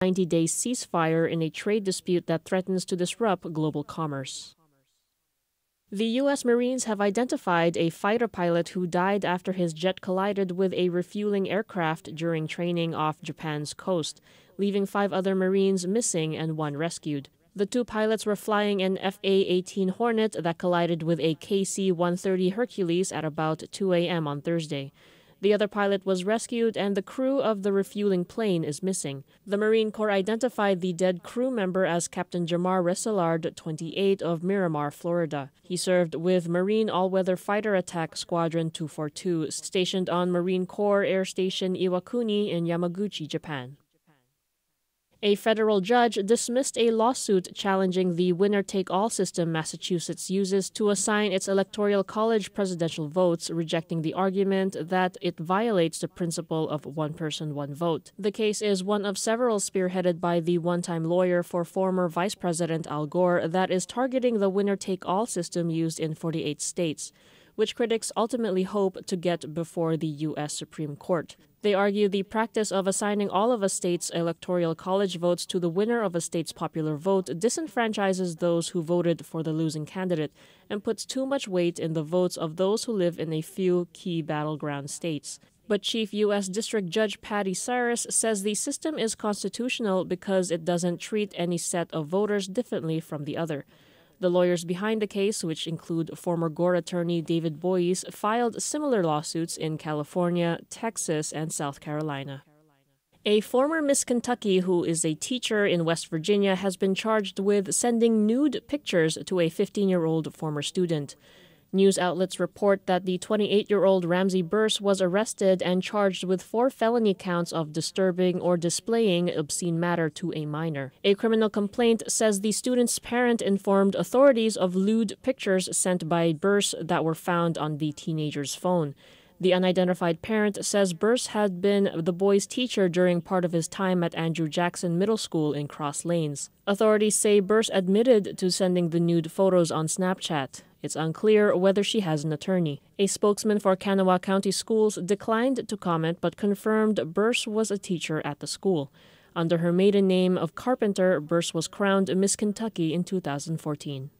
90-day ceasefire in a trade dispute that threatens to disrupt global commerce. The U.S. Marines have identified a fighter pilot who died after his jet collided with a refueling aircraft during training off Japan's coast, leaving 5 other Marines missing and 1 rescued. The 2 pilots were flying an FA-18 Hornet that collided with a KC-130 Hercules at about 2 a.m. on Thursday. The other pilot was rescued, and the crew of the refueling plane is missing. The Marine Corps identified the dead crew member as Captain Jamar Resselard, 28, of Miramar, Florida. He served with Marine All-Weather Fighter Attack Squadron 242, stationed on Marine Corps Air Station Iwakuni in Yamaguchi, Japan. A federal judge dismissed a lawsuit challenging the winner-take-all system Massachusetts uses to assign its electoral college presidential votes, rejecting the argument that it violates the principle of one person, one vote. The case is one of several spearheaded by the one-time lawyer for former Vice President Al Gore that is targeting the winner-take-all system used in 48 states, which critics ultimately hope to get before the U.S. Supreme Court. They argue the practice of assigning all of a state's electoral college votes to the winner of a state's popular vote disenfranchises those who voted for the losing candidate and puts too much weight in the votes of those who live in a few key battleground states. But Chief U.S. District Judge Patty Cyrus says the system is constitutional because it doesn't treat any set of voters differently from the other. The lawyers behind the case, which include former Gore attorney David Boies, filed similar lawsuits in California, Texas, and South Carolina. A former Miss Kentucky who is a teacher in West Virginia has been charged with sending nude pictures to a 15-year-old former student. News outlets report that the 28-year-old Ramsey Burse was arrested and charged with 4 felony counts of disturbing or displaying obscene matter to a minor. A criminal complaint says the student's parent informed authorities of lewd pictures sent by Burse that were found on the teenager's phone. The unidentified parent says Burse had been the boy's teacher during part of his time at Andrew Jackson Middle School in Cross Lanes. Authorities say Burse admitted to sending the nude photos on Snapchat. It's unclear whether she has an attorney. A spokesman for Kanawha County Schools declined to comment but confirmed Burse was a teacher at the school. Under her maiden name of Carpenter, Burse was crowned Miss Kentucky in 2014.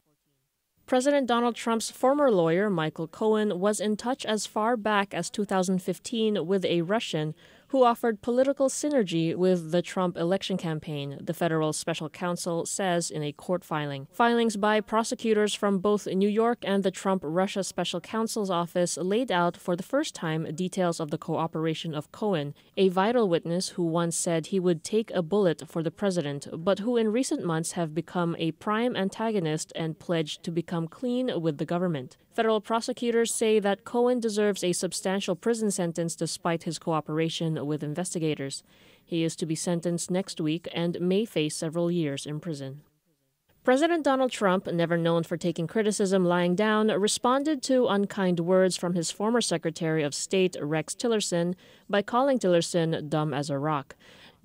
President Donald Trump's former lawyer, Michael Cohen, was in touch as far back as 2015 with a Russian who offered political synergy with the Trump election campaign, the federal special counsel says in a court filing. Filings by prosecutors from both New York and the Trump-Russia special counsel's office laid out for the first time details of the cooperation of Cohen, a vital witness who once said he would take a bullet for the president, but who in recent months have become a prime antagonist and pledged to become clean with the government. Federal prosecutors say that Cohen deserves a substantial prison sentence despite his cooperation with investigators. He is to be sentenced next week and may face several years in prison. President Donald Trump, never known for taking criticism lying down, responded to unkind words from his former Secretary of State, Rex Tillerson, by calling Tillerson dumb as a rock.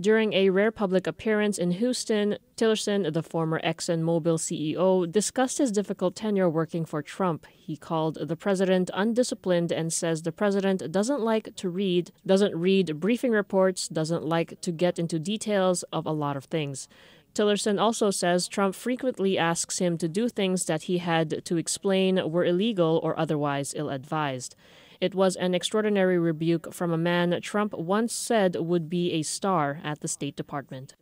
During a rare public appearance in Houston, Tillerson, the former ExxonMobil CEO, discussed his difficult tenure working for Trump. He called the president undisciplined and says the president doesn't read briefing reports, doesn't like to get into details of a lot of things. Tillerson also says Trump frequently asks him to do things that he had to explain were illegal or otherwise ill-advised. It was an extraordinary rebuke from a man Trump once said would be a star at the State Department.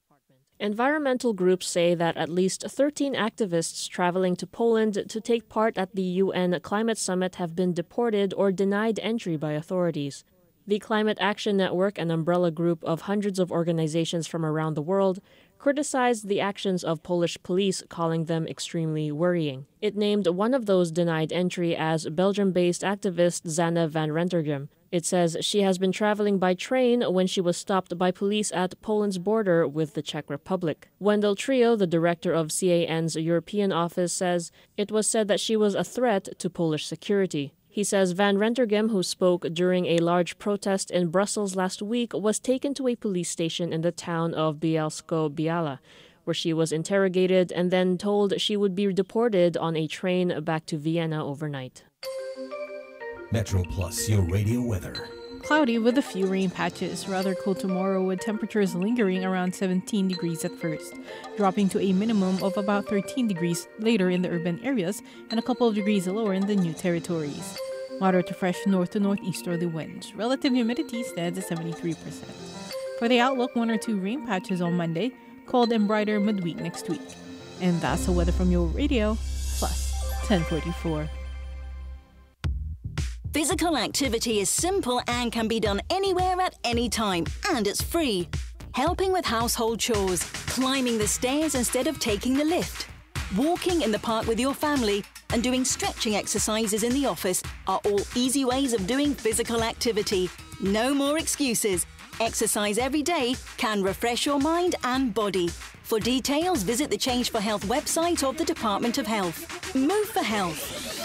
Environmental groups say that at least 13 activists traveling to Poland to take part at the UN Climate Summit have been deported or denied entry by authorities. The Climate Action Network, an umbrella group of hundreds of organizations from around the world, criticized the actions of Polish police, calling them extremely worrying. It named one of those denied entry as Belgium-based activist Zana van Rentergem. It says she has been traveling by train when she was stopped by police at Poland's border with the Czech Republic. Wendell Trio, the director of CAN's European office, says it was said that she was a threat to Polish security. He says Van Rentergem, who spoke during a large protest in Brussels last week, was taken to a police station in the town of Bielsko-Biała, where she was interrogated and then told she would be deported on a train back to Vienna overnight. Metro Plus, your radio weather. cloudy with a few rain patches. Rather cool tomorrow with temperatures lingering around 17 degrees at first, dropping to a minimum of about 13 degrees later in the urban areas and a couple of degrees lower in the new territories. Moderate to fresh north to northeasterly winds. Relative humidity stands at 73%. For the outlook, 1 or 2 rain patches on Monday, cold and brighter midweek next week. And that's the weather from your radio, plus 1044. Physical activity is simple and can be done anywhere at any time, and it's free. Helping with household chores, climbing the stairs instead of taking the lift, walking in the park with your family, and doing stretching exercises in the office are all easy ways of doing physical activity. No more excuses. Exercise every day can refresh your mind and body. For details, visit the Change for Health website of the Department of Health. Move for health.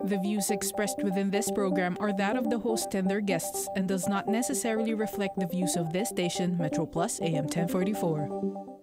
The views expressed within this program are that of the host and their guests and does not necessarily reflect the views of this station, Metro Plus AM 1044.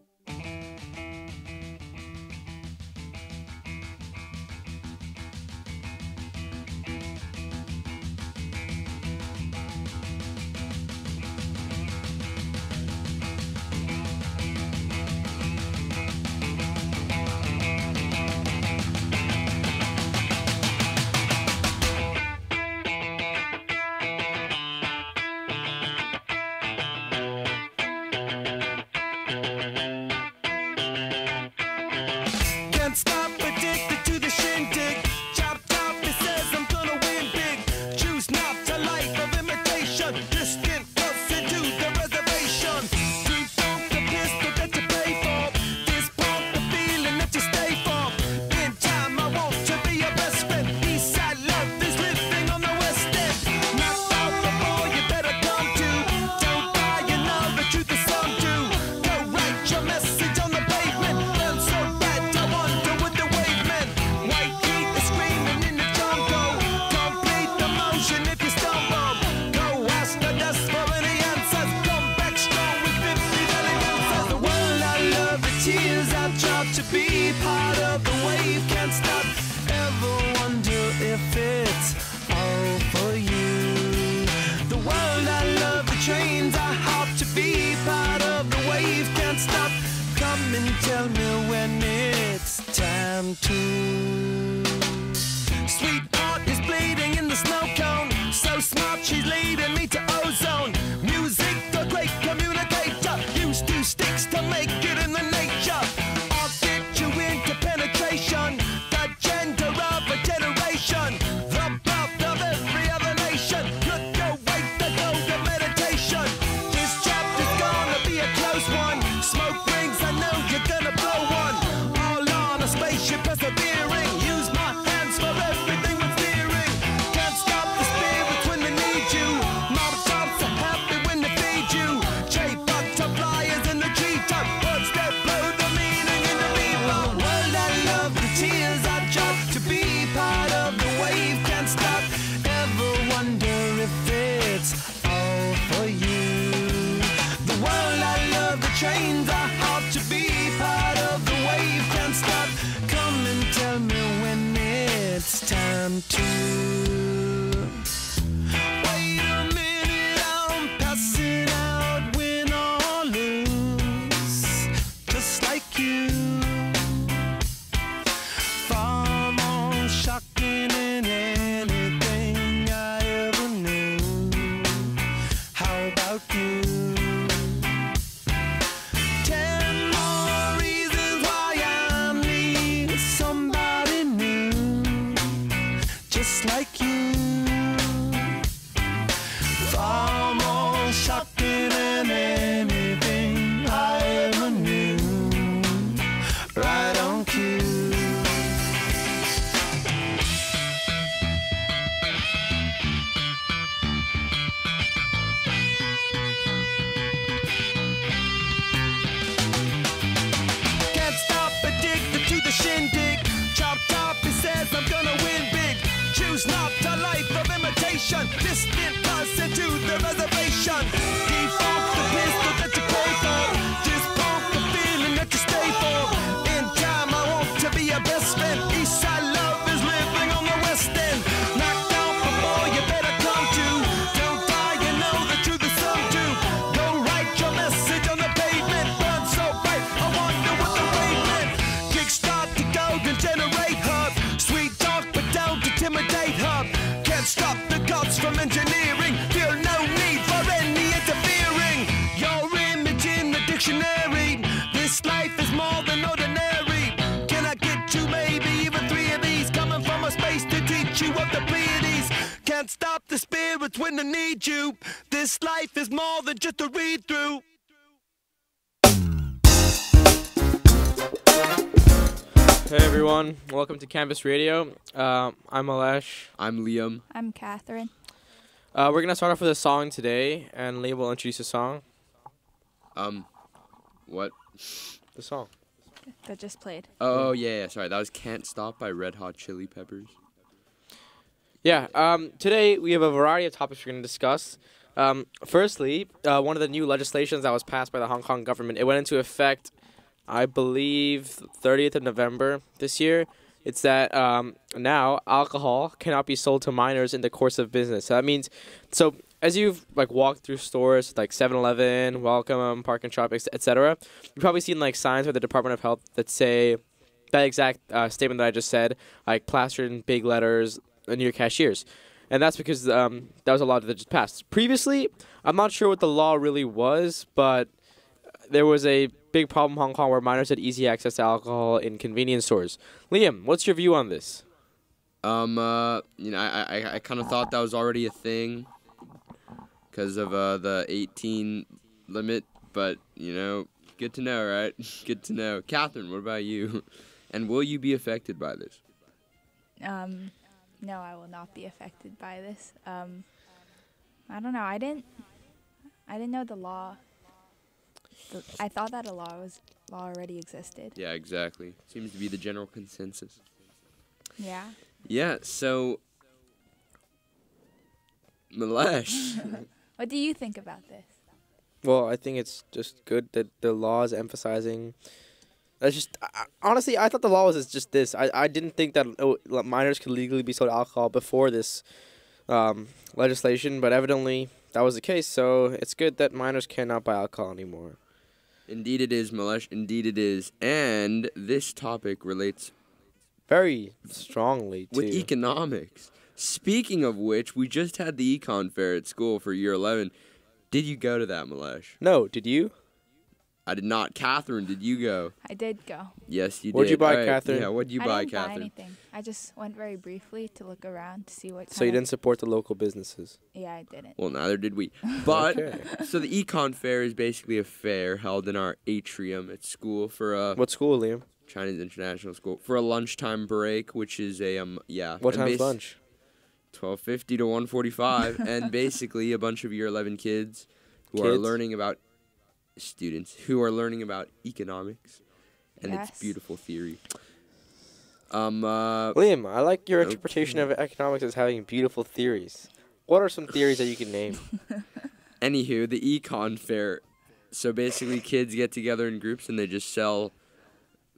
Eastside love is living on the West End. Knocked out before, you better come to dictionary. This life is more than ordinary. Can I get you maybe even 3 of these? Coming from a space to teach you of the Pleiades. Can't stop the spirits when they need you. This life is more than just a read through. Hey everyone, welcome to Campus Radio. I'm Alesh. I'm Liam. I'm Catherine. We're gonna start off with a song today, and Liam will introduce the song. What? The song. That just played. Oh, yeah, sorry. That was Can't Stop by Red Hot Chili Peppers. Yeah. Today we have a variety of topics we're gonna discuss. Firstly, one of the new legislations that was passed by the Hong Kong government. It went into effect, I believe, 30th of November this year. It's that now alcohol cannot be sold to minors in the course of business. So that means, as you've walked through stores like 7-Eleven, Welcome, Park and Shop, etc., you've probably seen signs by the Department of Health that say that exact statement that I just said, plastered in big letters near cashiers. And that's because that was a law that just passed. Previously, I'm not sure what the law really was, but there was a big problem in Hong Kong where minors had easy access to alcohol in convenience stores. Liam, what's your view on this? I kind of thought that was already a thing because of the 18 limit, but, good to know, right? Good to know. Catherine, what about you? And will you be affected by this? No, I will not be affected by this. I don't know. I didn't know the law. I thought that a law already existed. Yeah, exactly. Seems to be the general consensus. Yeah. Yeah, so Malesh. What do you think about this? Well, I think it's just good that the law is emphasizing. Honestly, I thought the law was just this. I didn't think that minors could legally be sold alcohol before this legislation, but evidently that was the case. So it's good that minors cannot buy alcohol anymore. Indeed it is, Malesh. Indeed it is. And this topic relates very strongly with economics. Speaking of which, we just had the econ fair at school for year 11. Did you go to that, Malesh? No, did you? I did not. Catherine, did you go? I did go. Yes, you did. What'd you buy, Catherine? Yeah, what'd you buy, Catherine? I didn't buy anything. I just went very briefly to look around to see what So you didn't support the local businesses? Yeah, I didn't. Well, neither did we. But, okay. So the econ fair is basically a fair held in our atrium at school for What school, Liam? Chinese International School. For a lunchtime break, which is What time's lunch? 12:50 to 1:45, and basically a bunch of year 11 kids who are learning about economics and its beautiful theory. Liam, I like your interpretation of economics as having beautiful theories. What are some theories that you can name? Anywho, the econ fair. So basically, kids get together in groups and they just sell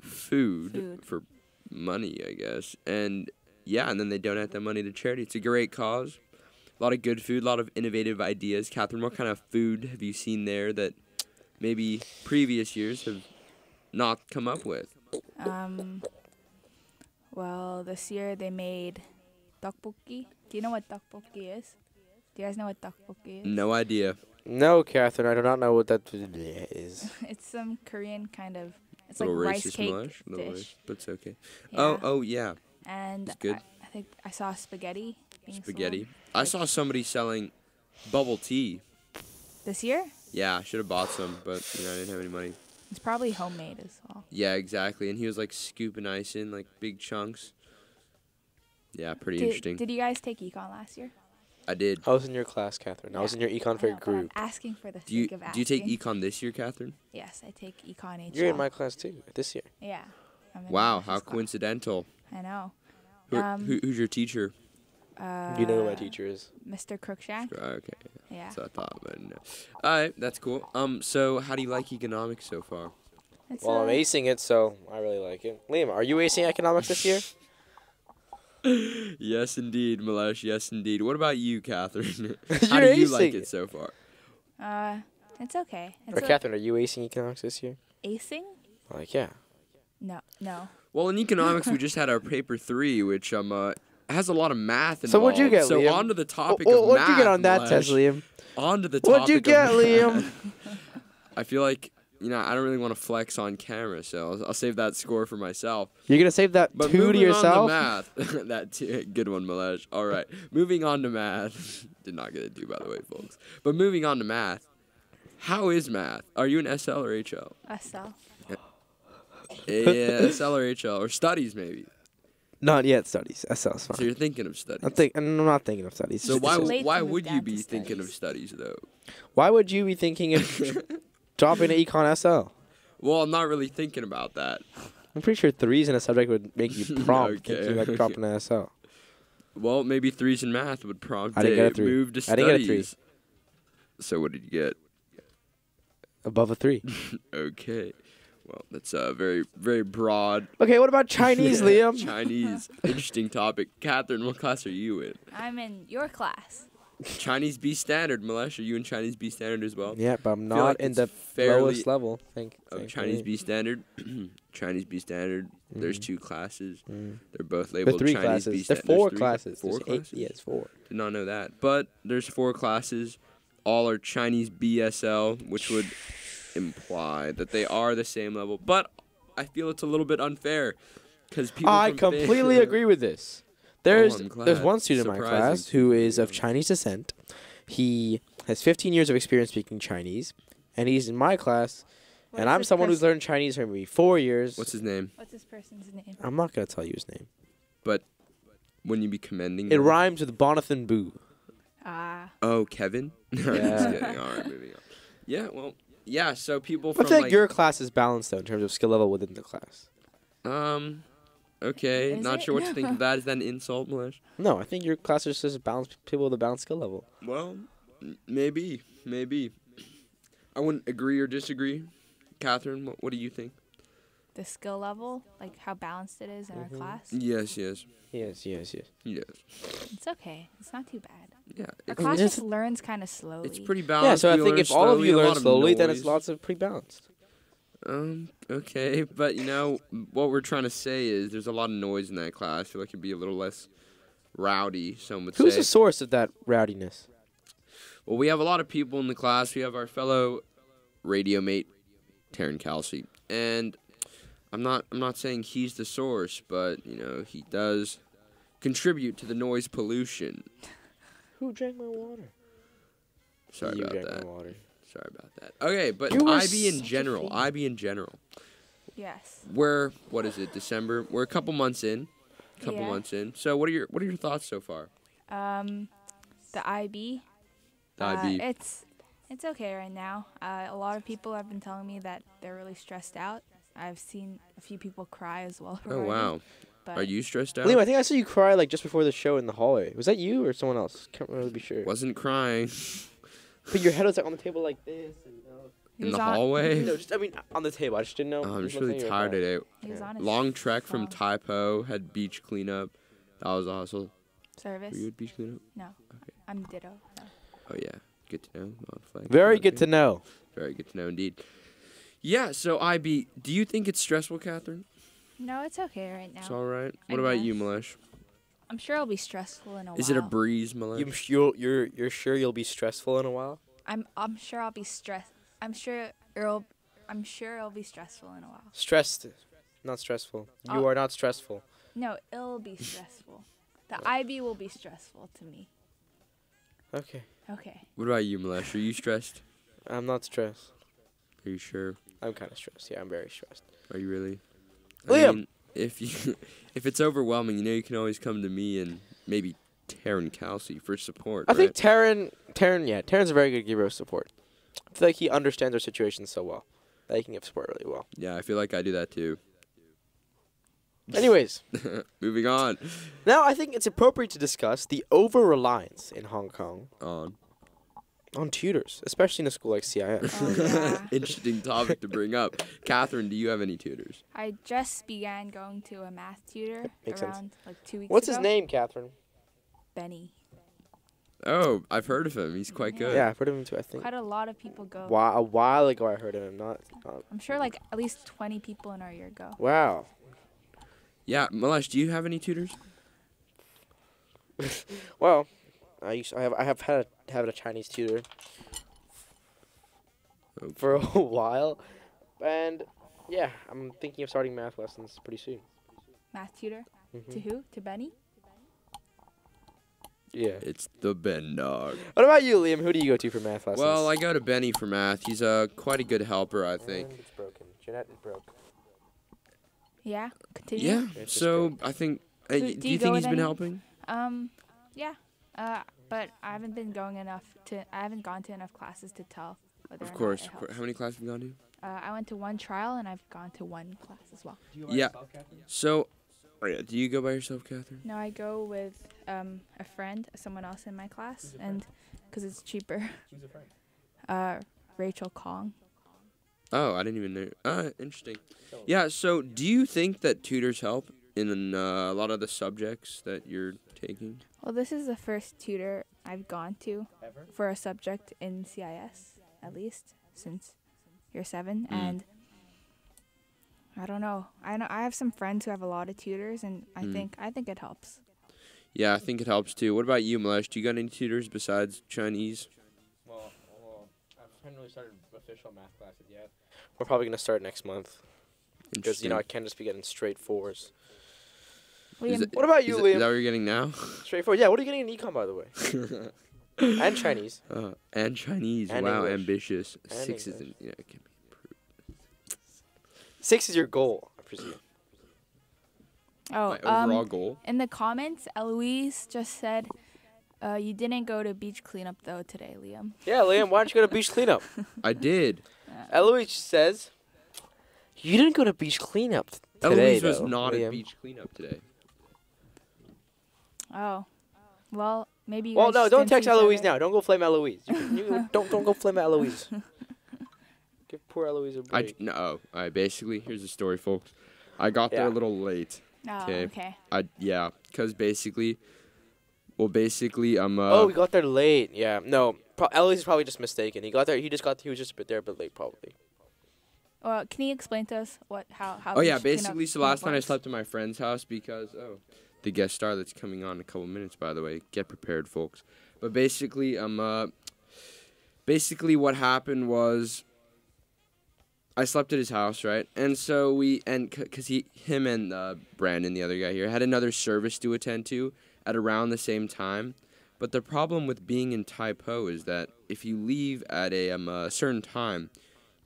food for money, I guess. And yeah, and then they donate that money to charity. It's a great cause. A lot of good food, a lot of innovative ideas. Catherine, what kind of food have you seen there that maybe previous years have not come up with? Well, this year they made tteokbokki. Do you know what tteokbokki is? Do you guys know what tteokbokki is? No idea. No, Catherine, I do not know what that is. It's some Korean kind of, it's Little like rice racist, cake Malesh, dish. but it's okay. Yeah. Oh, yeah. And It's good. I think I saw spaghetti being Spaghetti. sold. I saw somebody selling bubble tea. This year? Yeah, I should have bought some, but I didn't have any money. It's probably homemade as well. Yeah, exactly. And he was scooping ice in big chunks. Yeah, pretty interesting. Did you guys take econ last year? I did. I was in your class, Catherine. I was in your econ fair group. I'm asking for the Do you sake of asking. do you take econ this year, Catherine? Yes, I take econ HL. You're in my class too this year. Yeah. I'm in Wow, Alesh's how class. coincidental. I know. Who's your teacher? You know who my teacher is. Mr. Crookshank. Okay, Yeah. that's what I thought, but no. All right, that's cool. So how do you like economics so far? It's Well, I'm acing it, so I really like it. Liam, are you acing economics this year? Yes, indeed, Malesh. Yes, indeed. What about you, Catherine? How You're do you like acing it so far? It's okay. Or Catherine, are you acing economics this year? Acing? Yeah. No. Well, in economics, we just had our paper 3, which has a lot of math involved. So what'd you get, So Liam? on to the topic of math. What'd you get on that Malesh. test, Liam? On to the topic What'd you get, of Liam? I feel like, I don't really want to flex on camera, so I'll save that score for myself. You're gonna save that But 2 to moving yourself? on to math. Good one, Malesh. All right. Moving on to math. Did not get a 2, by the way, folks. But moving on to math. How is math? Are you an SL or HL? SL. Yeah, SL or HL. Or studies, maybe. Not yet studies. SL's So fine. you're thinking of studies. I'm not thinking of studies. So It's why just- late to why move would you down be to thinking of studies. studies, though? Why would you be thinking of dropping an econ SL? Well, I'm not really thinking about that. I'm pretty sure 3s in a subject would make you prompt Okay, thinking like okay. dropping an SL. Well, maybe 3s in math would prompt I didn't get a 3. move to I didn't get a 3. studies. So what did you get? Above a 3. Okay. Well, that's very, very broad. Okay, what about Chinese, Yeah, Liam? Chinese. Interesting topic. Catherine, what class are you in? I'm in your class. Chinese B standard. Malesh, are you in Chinese B standard as well? Yeah, but I'm feel not like in it's the fairly- lowest level. Of Chinese B standard. Chinese B standard. There's 2 classes. They're both There are labeled 3 Chinese B classes. There are standard. 4 classes. 4 There's 8 classes? Yeah, it's 4. Did not know that. But there's 4 classes. All are Chinese BSL, which would imply that they are the same level. But I feel it's a little bit unfair because people. I from completely agree with this. There's I'm glad. there's one student in my Surprising. class who is of Chinese descent. He has 15 years of experience speaking Chinese, and he's in my class. What And is I'm this someone who's person- learned Chinese for maybe 4 years. What's his name? What's this person's name? I'm not gonna tell you his name. Wouldn't you be commending It him? rhymes with Bonathan Boo. Ah. Oh, Kevin? I'm just Yeah. kidding. All right, moving on. Yeah, well, yeah, so people I from feel like your class is balanced though in terms of skill level within the class. Okay, Is not it? sure what to think of that. Is that an insult, Malesh? No, I think your class is just balanced people with a balanced skill level. Well, maybe. I wouldn't agree or disagree. Catherine, what do you think? The skill level, like how balanced it is in our class. Yes. Yes. It's okay. It's not too bad. Yeah, Our it's, class it's- just learns kind of slowly. it's pretty Yeah, balanced. so I We think learn if all of slowly, you a learn lot of slowly, then it's noise. lots of pretty balanced. Okay, but what we're trying to say is there's a lot of noise in that class. I feel like it'd be a little less rowdy, some would Who's say. the source of that rowdiness? Well, we have a lot of people in the class. We have our fellow radio mate, Taryn Kelsey. And I'm not saying he's the source, but, he does contribute to the noise pollution. Who drank my water? Sorry You about drank that. my water. Sorry about that. Okay, but You were IB in such a general. fiend. IB in general. Yes. We're December? We're a couple months in. Yeah. Months in. So what are your thoughts so far? The IB. The IB. It's okay right now. A lot of people have been telling me that they're really stressed out. I've seen a few people cry as well. Oh already, wow. But Are you stressed out? Liam, I think I saw you cry like just before the show in the hallway. Was that you or someone else? Can't really be sure. Wasn't crying But your head was like on the table like this. And, He in was the on- hallway. no, just on the table. I just didn't know. Oh, I'm It just looked really like you were tired crying. today. He was on his Long trek from phone. Taipo, had beach cleanup. That was awesome. service. Were you at beach cleanup? No. Okay. I'm ditto. No. Oh yeah, good to know. Very good to know. Very good to know indeed. Yeah. So IB, do you think it's stressful, Catherine? No, it's okay right now. It's all right. I What about you, guess. Malesh? I'm sure it'll be stressful in a while. Is it a breeze, Malesh? You're sure you'll be stressful in a while? I'm sure I'll be stressed. I'm sure it'll be stressful in a while. Stressed, not stressful. You Oh. are not stressful. No, it'll be stressful. The IB will be stressful to me. Okay. Okay. What about you, Malesh? Are you stressed? I'm not stressed. Are you sure? I'm kind of stressed. Yeah, I'm very stressed. Are you really? Liam! If it's overwhelming, you can always come to me and maybe Taryn Kelsey for support. I think right? Taryn's a very good giver of support. I feel like he understands our situation so well that he can give support really well. Yeah, I feel like I do that too. Anyways, Moving on. now I think it's appropriate to discuss the over-reliance in Hong Kong on tutors, especially in a school like CIS. Oh, yeah. Interesting topic to bring up. Catherine, do you have any tutors? I just began going to a math tutor Makes sense. around like 2 weeks What's ago. his name, Catherine? Benny. Oh, I've heard of him. He's quite good. Yeah, I've heard of him too, I think. Quite a lot of people go. A while ago I heard of him. Not I'm sure like at least 20 people in our year go. wow. Yeah, Malesh, do you have any tutors? Well, I have had a Chinese tutor for a while. And yeah, I'm thinking of starting math lessons pretty soon. Math tutor. Mhm. To who? To Benny? Yeah. It's the Ben dog. What about you, Liam? Who do you go to for math lessons? Well, I go to Benny for math. He's quite a good helper, I think. And it's broken. Jeanette is broke. Yeah. Continue. Yeah. It's just So great. I think. Do Do you you go think with he's been any- helping? Yeah. But I haven't been going enough to. I haven't gone to enough classes to tell whether Of or course. not it Of course. helps. How many classes have you gone to? I went to one trial and I've gone to one class as well. Yeah. So, do you go by yourself, Catherine? No, I go with a friend, someone else in my class, and because it's cheaper. Who's a friend? Rachel Kong. Oh, I didn't even know. Interesting. Yeah. So, do you think that tutors help in a lot of the subjects that you're taking? Well, this is the first tutor I've gone to Ever? for a subject in CIS, at least since year 7, Mm. and I don't know. I have some friends who have a lot of tutors, and I think it helps. Yeah, I think it helps too. What about you, Malesh? Do you got any tutors besides Chinese? Well, I haven't really started official math classes yet. We're probably gonna start next month because I can't just be getting straight 4s. Liam, it- What about you, Is Liam? that what you're getting now? Straight 4s. Yeah. What are you getting in econ, by the way? And Chinese. And Chinese. And wow, English. ambitious. And 6 English. isn't. Yeah, it can be. 6 is your goal, I presume. My overall goal. in the comments, Eloise just said, you didn't go to beach cleanup though today, Liam. Yeah, Liam. Why don't you go to beach cleanup? I did. Eloise says you didn't go to beach cleanup today. Eloise was though, not Liam. at beach cleanup today. Oh, well, maybe you Well, guys no, just don't didn't see text each Eloise other. now. Don't go flame Eloise. Don't go flame Eloise. Give poor Eloise a break. Basically, here's the story, folks. I got there Yeah. a little late. Oh, Okay. okay. Because basically, Oh, we got there late. Yeah, no. Eloise is probably just mistaken. He got there. He was just a bit there, but late probably. Well, can you explain to us how? Oh yeah, beach cleanup basically, so last night I works? slept at my friend's house because the guest star that's coming on in a couple minutes, by the way. Get prepared, folks. But basically, what happened was I slept at his house, right? And so because him and Brandon, the other guy here, had another service to attend to at around the same time. But the problem with being in Tai Po is that if you leave at a certain time,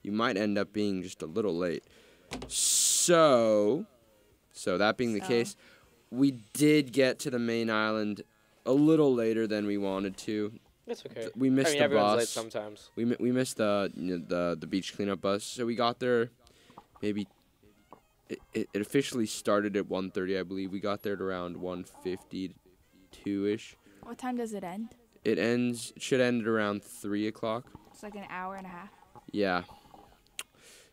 you might end up being just a little late. So that being the case, we did get to the main island a little later than we wanted to. That's okay. We missed the everyone's bus. late sometimes. We missed the beach cleanup bus, so we got there. Maybe it officially started at 1:30, I believe. We got there at around 1:52ish. What time does it end? It should end at around 3:00. It's like an hour and a half. Yeah.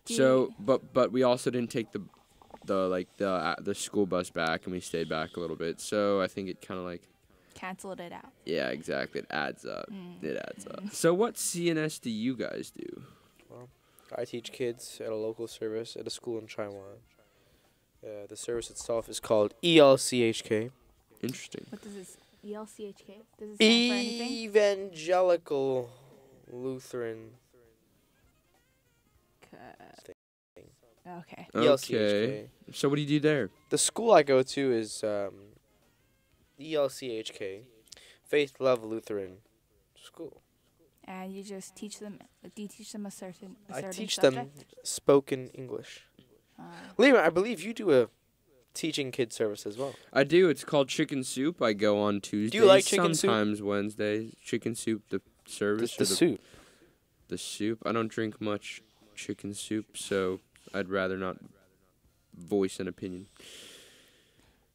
Do So, but we also didn't take the school bus back, and we stayed back a little bit. So I think it kind of Canceled it out. yeah, exactly. It adds up. It adds up. So what CNS do you guys do? I teach kids at a local service at a school in Taiwan. The service itself is called ELCHK. Interesting. What does this ELCHK? Does it stand for anything? Evangelical Lutheran. Okay. ELCHK. So what do you do there? The school I go to is ELCHK, Faith Love Lutheran School. And you just teach them. Do you teach them a certain I teach subject? them spoken English. Liam, I believe you do a teaching kids service as well. I do. It's called Chicken Soup. I go on Tuesdays. like chicken soup? Sometimes Wednesdays. Chicken Soup, the service. The or soup. The soup. I don't drink much chicken soup, so I'd rather not voice an opinion.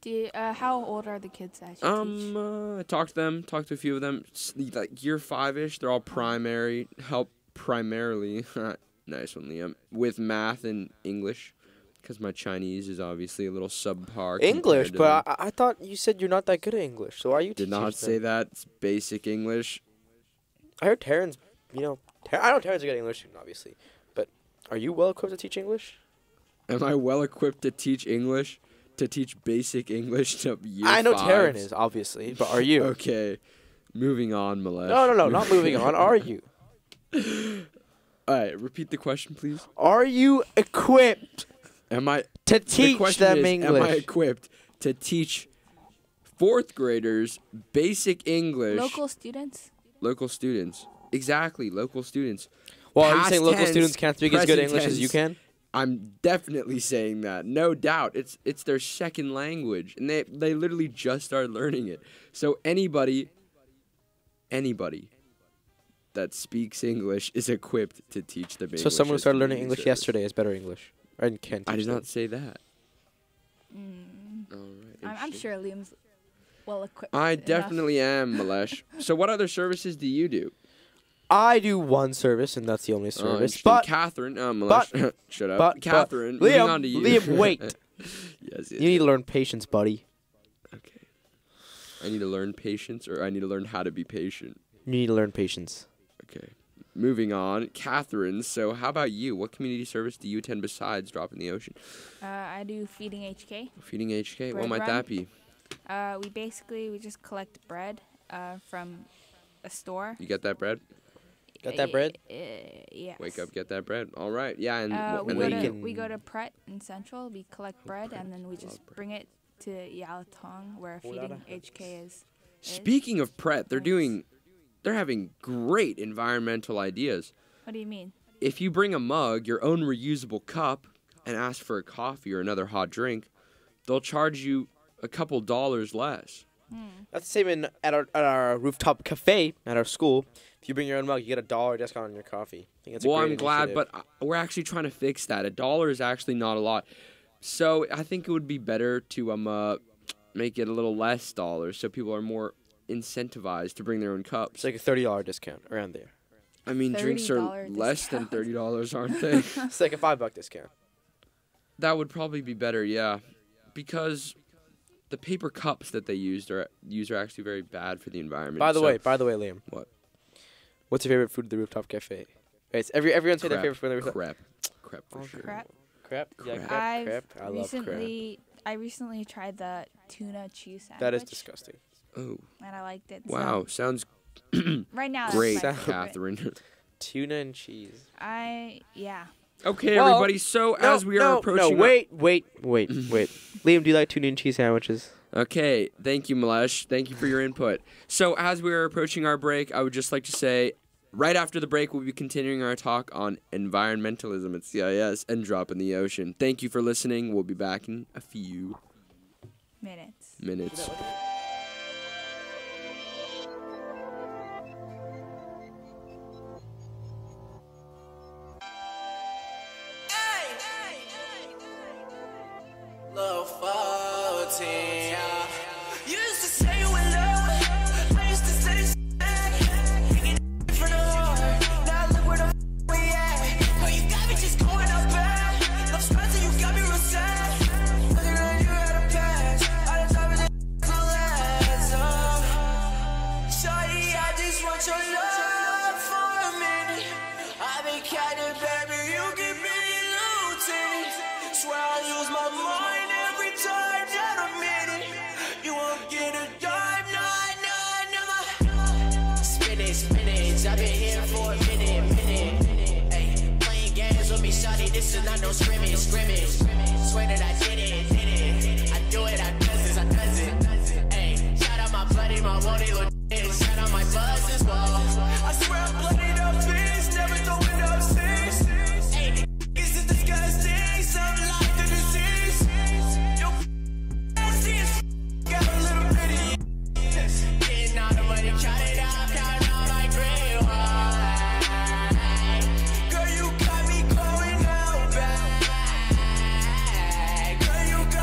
Do you, how old are the kids that you teach? I talked to a few of them. Like year 5-ish. They're all primary. Help primarily. Nice one, Liam. With math and English, because my Chinese is obviously a little subpar. English, compared to them. but I thought you said you're not that good at English. So why are you Did teaching not say them? that. It's basic English. I heard Terrence, I know Terrence is good at English, obviously. But are you well equipped to teach English? Am I well equipped to teach English? To teach basic English to year I know Terrence fives? is, obviously, but are you? Okay. Moving on, Malesh. No, not moving on. Are you? All right, repeat the question, please. Are you equipped Am I to the teach question them is, English? Am I equipped to teach fourth graders basic English? Local students? Local students. Exactly, local students. Well, are you Past saying local tense, students can't speak as good present English as you tense. can? I'm definitely saying that. No doubt. It's their second language. And they literally just started learning it. So anybody that speaks English is equipped to teach them English. So someone who as started learning community English service. yesterday is better English. And can I teach did them. not say that. All right. I'm interesting. sure Liam's well equipped. I enough. definitely am, Malesh. So what other services do you do? I do one service, and that's the only service. Interesting. But Catherine, Malesh, shut up. but Catherine, moving Liam, on to you. Liam, wait. yes. You need to learn patience, buddy. Okay. I need to learn patience, or I need to learn how to be patient. You need to learn patience. Okay. Moving on, Catherine. So, how about you? What community service do you attend besides Drop in the Ocean? I do feeding HK. Feeding HK. What Bread might run. that be? We just collect bread from a store. You get that bread? Got that bread? Yes. Wake up, get that bread. All right. Yeah, and We and go then to can- we go to Pret in Central. We collect bread and then we just bring it to Yalatong where feeding HK is. Speaking of Pret, they're having great environmental ideas. What do you mean? If you bring a mug, your own reusable cup, and ask for a coffee or another hot drink, they'll charge you a couple dollars less. That's the same at our rooftop cafe at our school. If you bring your own mug, you get $1 discount on your coffee. I think that's a Well, great I'm glad, initiative. but we're actually trying to fix that. $1 is actually not a lot. So I think it would be better to make it a little less dollars so people are more incentivized to bring their own cups. It's like a $30 discount around there. I mean, drinks are $30 less than discount. $30, aren't they? It's like a $5 discount. That would probably be better, yeah. Because the paper cups that they use are actually very bad for the environment. By the so- way, Liam. What? What's your favorite food at the rooftop cafe? It's everyone say their Crap. favorite food at the rooftop. Crap for sure. Crap. Crap. Yeah, Crap. crap. I love crap. I recently tried the tuna cheese sandwich. That is disgusting. Oh, And I liked it. wow. Sounds So right now, great, that's my favorite. Catherine. Tuna and cheese. Yeah. Okay, Well, everybody. So as we are approaching, wait. Liam, do you like tuna and cheese sandwiches? Okay, thank you, Malesh. Thank you for your input. So as we are approaching our break, I would just like to say, right after the break, we'll be continuing our talk on environmentalism at CIS and Drop in the Ocean. Thank you for listening. We'll be back in a few minutes. Love 14, yeah. You used to say you in love. I used to say back. For the heart. Now look where the we at. Girl, you got me just going up bad. Love stressing, you got me real sad. Looking at you at a pass. All the time is so last. Shawty, I just want your love for a minute. I've been counting, baby, you give me lieutenant. Swear I lose my mind every time that I'm in it. You won't get a dime, nah. Spinach, I've been here for a minute. Ay, playing games with me, shawty, this is not no scrimmage. Swear that I did it. I do it, I does it. Ay, shout out my buddy, my won't shout out my buzz as well. I swear I blooded up pigs, never throwing up six. Ay, this is disgusting, something like the disease. Yo, nasty as got a little bit of getting all the money, counting all my green wine. Girl, you got me going out back. Girl, you got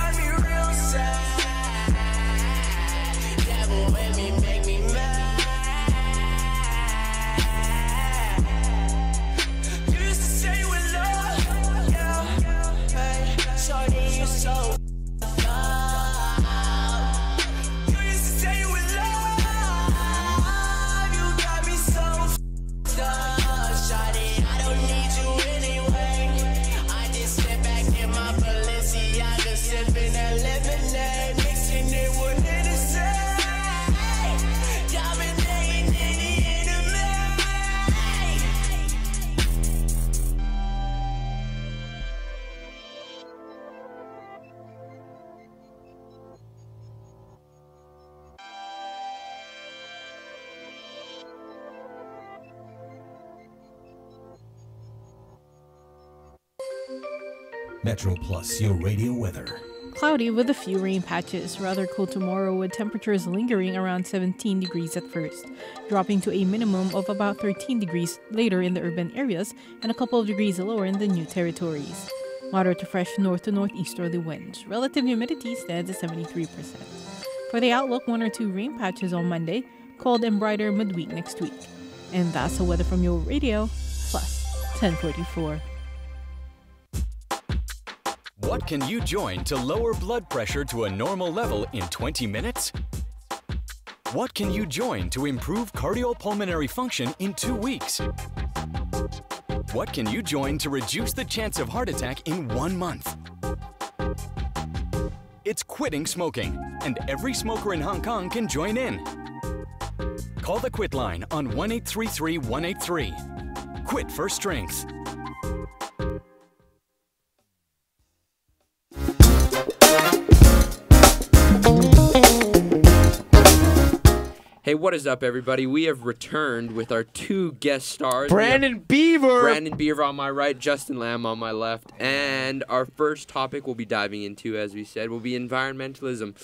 Metro Plus, your radio weather. Cloudy with a few rain patches. Rather cool tomorrow with temperatures lingering around 17 degrees at first, dropping to a minimum of about 13 degrees later in the urban areas and a couple of degrees lower in the new territories. Moderate to fresh north to northeasterly winds. Relative humidity stands at 73%. For the outlook, 1 or 2 rain patches on Monday, cold and brighter midweek next week. And that's the weather from your radio, plus 1044. What can you join to lower blood pressure to a normal level in 20 minutes? What can you join to improve cardiopulmonary function in 2 weeks? What can you join to reduce the chance of heart attack in 1 month? It's quitting smoking, and every smoker in Hong Kong can join in. Call the Quit line on 1-833-183. Quit for strength. Hey, what is up, everybody? We have returned with our 2 guest stars. Brandon Beaver! Brandon Beaver on my right, Justin Lamb on my left. And our first topic we'll be diving into, as we said, will be environmentalism.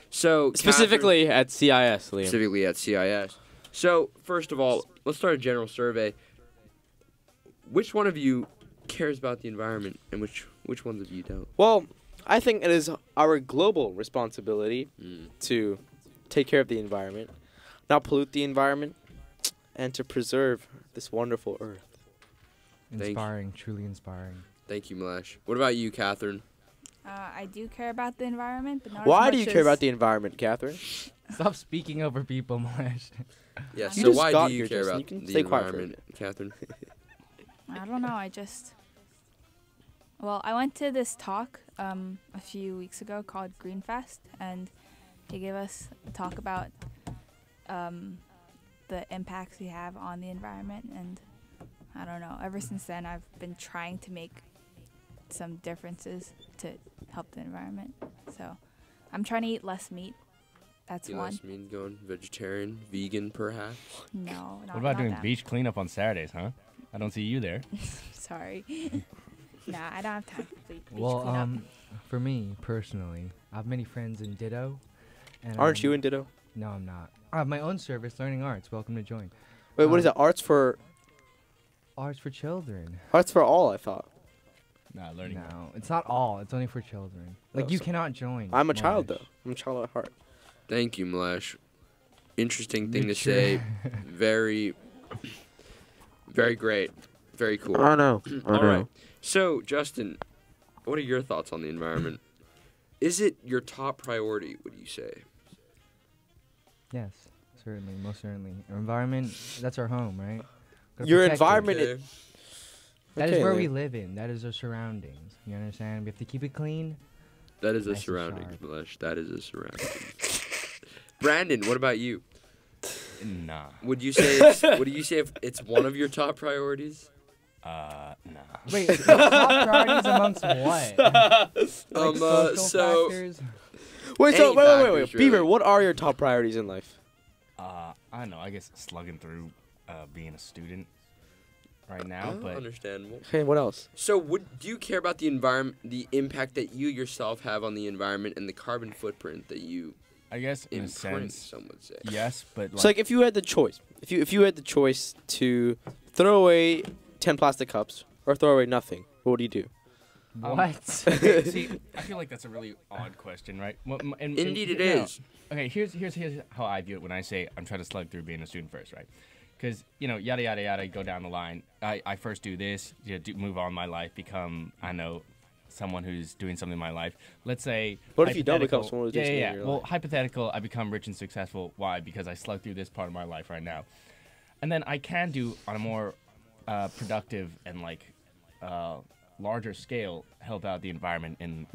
So, Specifically at CIS, Liam. Specifically at CIS. So, first of all, let's start a general survey. Which one of you cares about the environment, and which ones of you don't? Well, I think it is our global responsibility to take care of the environment, not pollute the environment, and to preserve this wonderful earth. Inspiring, truly inspiring. Thank you, Malash. What about you, Catherine? I do care about the environment, but not Why as do much you care as- about the environment, Catherine? Stop speaking over people, Malash. Yeah, You so just why got do you here, care Justin. about You can the stay quiet for a environment, Catherine? I don't know. Well, I went to this talk a few weeks ago called Green Fest, and they gave us a talk about the impacts we have on the environment, and I don't know. Ever since then, I've been trying to make some differences to help the environment. So I'm trying to eat less meat. That's You one. less mean going vegetarian, vegan, perhaps? No, not What about doing that. beach cleanup on Saturdays, huh? I don't see you there. Sorry. Nah, I don't have time for beach Well, cleanup. for me personally, I have many friends in Ditto. And, Aren't you in Ditto? No, I'm not. I have my own service, Learning Arts. Welcome to join. Wait, what is it? Arts for Arts for children. Arts for all, I thought. Nah, learning. No, it's not all. It's only for children. Like, Oh, you so- cannot join. I'm a child, Malash. though. I'm a child at heart. Thank you, Malash. Interesting thing to Mature. say. Very, very great. Very cool. I know. All right. So, Justin, what are your thoughts on the environment? Is it your top priority, would you say? Yes, certainly, most certainly. Our environment, that's our home, right? Gotta Your protect it. environment Okay. That is Okay, where Liam. we live in. That is our surroundings. You understand? We have to keep it clean. That is a Nice and surroundings, sharp. Malash. That is a surroundings. Brandon, what about you? Nah. Would you say if it's one of your top priorities? Nah. Wait, top priorities amongst what? Like social so factors? Wait, so Any wait. factors, Beaver, really. what are your top priorities in life? I don't know. I guess slugging through being a student right now, but understandable. Okay, what else? So, do you care about the environment, the impact that you yourself have on the environment, and the carbon footprint that you I guess in a imprint? sense, Some would say. yes. But So, like, if you had the choice, if you had the choice to throw away 10 plastic cups or throw away nothing, what would you do? What? okay, see, I feel like that's a really odd question, right? Indeed, it you know, is. Okay, here's how I view it when I say I'm trying to slug through being a student first, right? Because yada yada yada, go down the line. I first do this, move on in my life, become someone who's doing something in my life. Let's say. What if you don't become hypothetical- someone who's doing something in yeah. your Well, life? hypothetical, I become rich and successful. Why? Because I slug through this part of my life right now, and then I can do on a more productive and larger scale help out the environment in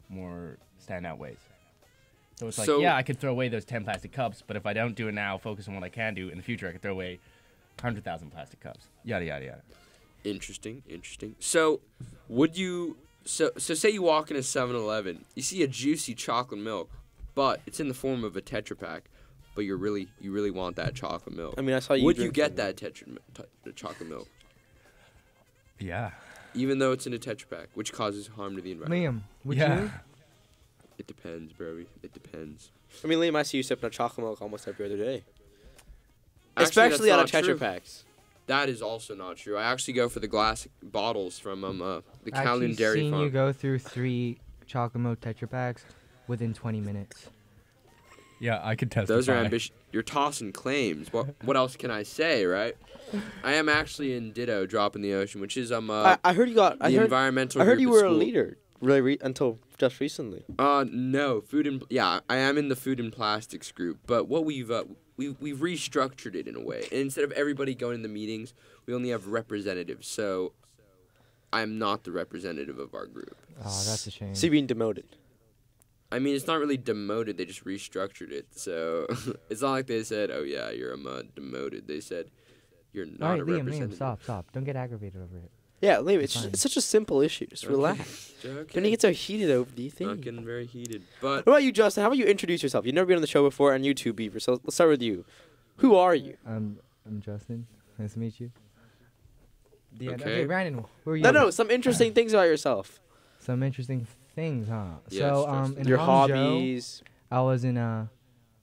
more standout ways. So it's like, So- yeah, I could throw away those 10 plastic cups, but if I don't do it now, focus on what I can do in the future, I could throw away 100,000 plastic cups. Yada yada yada. Interesting. So, would you? So say you walk in a 7-Eleven, you see a juicy chocolate milk, but it's in the form of a Tetra Pak, but you really want that chocolate milk. I mean, I saw you Would you drink get some. that chocolate milk? Yeah. even though it's in a Tetra Pak, which causes harm to the environment. Liam, would you? It depends, bro. It depends. I mean, Liam, I see you sipping a chocolate milk almost every other day. Actually, Especially out of that's not Tetra true. Packs. That is also not true. I actually go for the glass bottles from the Calhoun I've Dairy seen Farm. you go through 3 chocolate milk Tetra Packs within 20 minutes. Yeah, I could testify. Those are ambitious. You're tossing claims. What else can I say, right? I am actually in Ditto, Drop in the Ocean, which is I heard you got. the environmental. I heard group you at were a school. leader really until just recently. No, I am in the food and plastics group, but what we've restructured it in a way. And instead of everybody going to the meetings, we only have representatives. So I'm not the representative of our group. Oh, that's a shame. So you're being demoted. I mean, it's not really demoted. They just restructured it. So it's not like they said, "Oh yeah, you're demoted." They said, "You're All not right, a Liam, representative." stop. Don't get aggravated over it. Yeah, Liam, It's fine. it's such a simple issue. Just Okay. relax. Okay. Don't you get so heated over these Not things? getting very heated, but What about you, Justin? How about you introduce yourself? You've never been on the show before, and you too, Beaver. So let's start with you. Who are you? I'm Justin. Nice to meet you. Yeah, Okay. Brandon, who are you? No, some interesting things about yourself. Some interesting things, huh? Yes, so, Justin. in Your Hangzhou, hobbies. I was in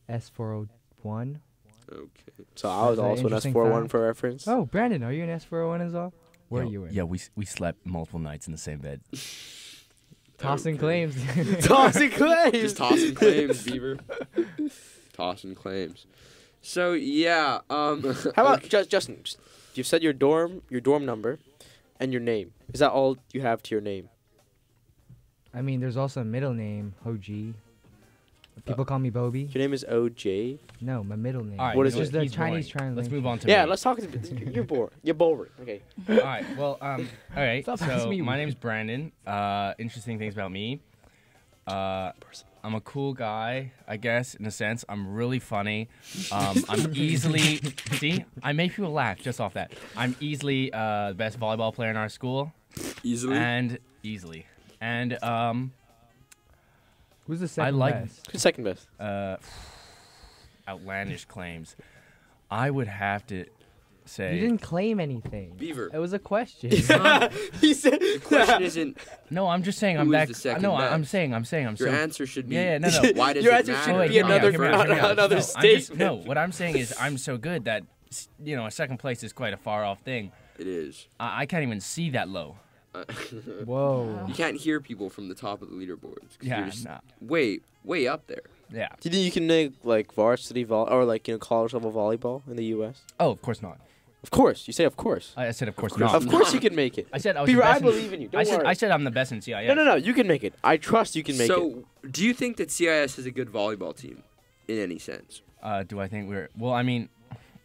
S401. okay. So I was That's an also an interesting S41 fact. for reference. Oh, Brandon, are you in S401 as well? Where are you in? Yeah, we slept multiple nights in the same bed. Tossing Okay. claims. Tossing claims. Just tossing claims, Beaver. Tossing claims. So yeah. How about Justin? You've said your dorm number, and your name. Is that all you have to your name? I mean, there's also a middle name, Hoji. People call me Bobby. Your name is OJ. No, my middle name. All right, What you is know Just the He's Chinese boring. Let's translation. move on to Yeah, me. let's talk. You're bored. You're boring. Okay. All right. Well, all right. Stop So asking me my weird. name's Brandon. Interesting things about me. I'm a cool guy, I guess, in a sense. I'm really funny. I'm easily see. I make people laugh just off that. I'm easily the best volleyball player in our school. Easily. And Who's the second like- best? Who's second best? outlandish claims. I would have to say. You didn't claim anything. Beaver. It was a question. He said. The question isn't. No, I'm just saying Who I'm is that. the second No, best? I'm saying. Your so, answer should be. Yeah, no. Why does Your it answer matter? should wait, be hear me out, another hear me out, hear me out. another No, statement. no, what I'm saying is I'm so good that a second place is quite a far off thing. It is. I can't even see that low. Whoa. You can't hear people from the top of the leaderboards. 'Cause Yeah, you're just nah. way up there. Yeah. Do you think you can make like varsity or like college level volleyball in the U.S.? Oh, of course not. Of course, you say of course. I said of course course not. Of course you can make it. I said I was Beaver, the best I believe in you. Don't worry. I said I'm the best in CIS. No, you can make it. I trust you can make it. So, do you think that CIS is a good volleyball team, in any sense? Do I think we're? Well, I mean,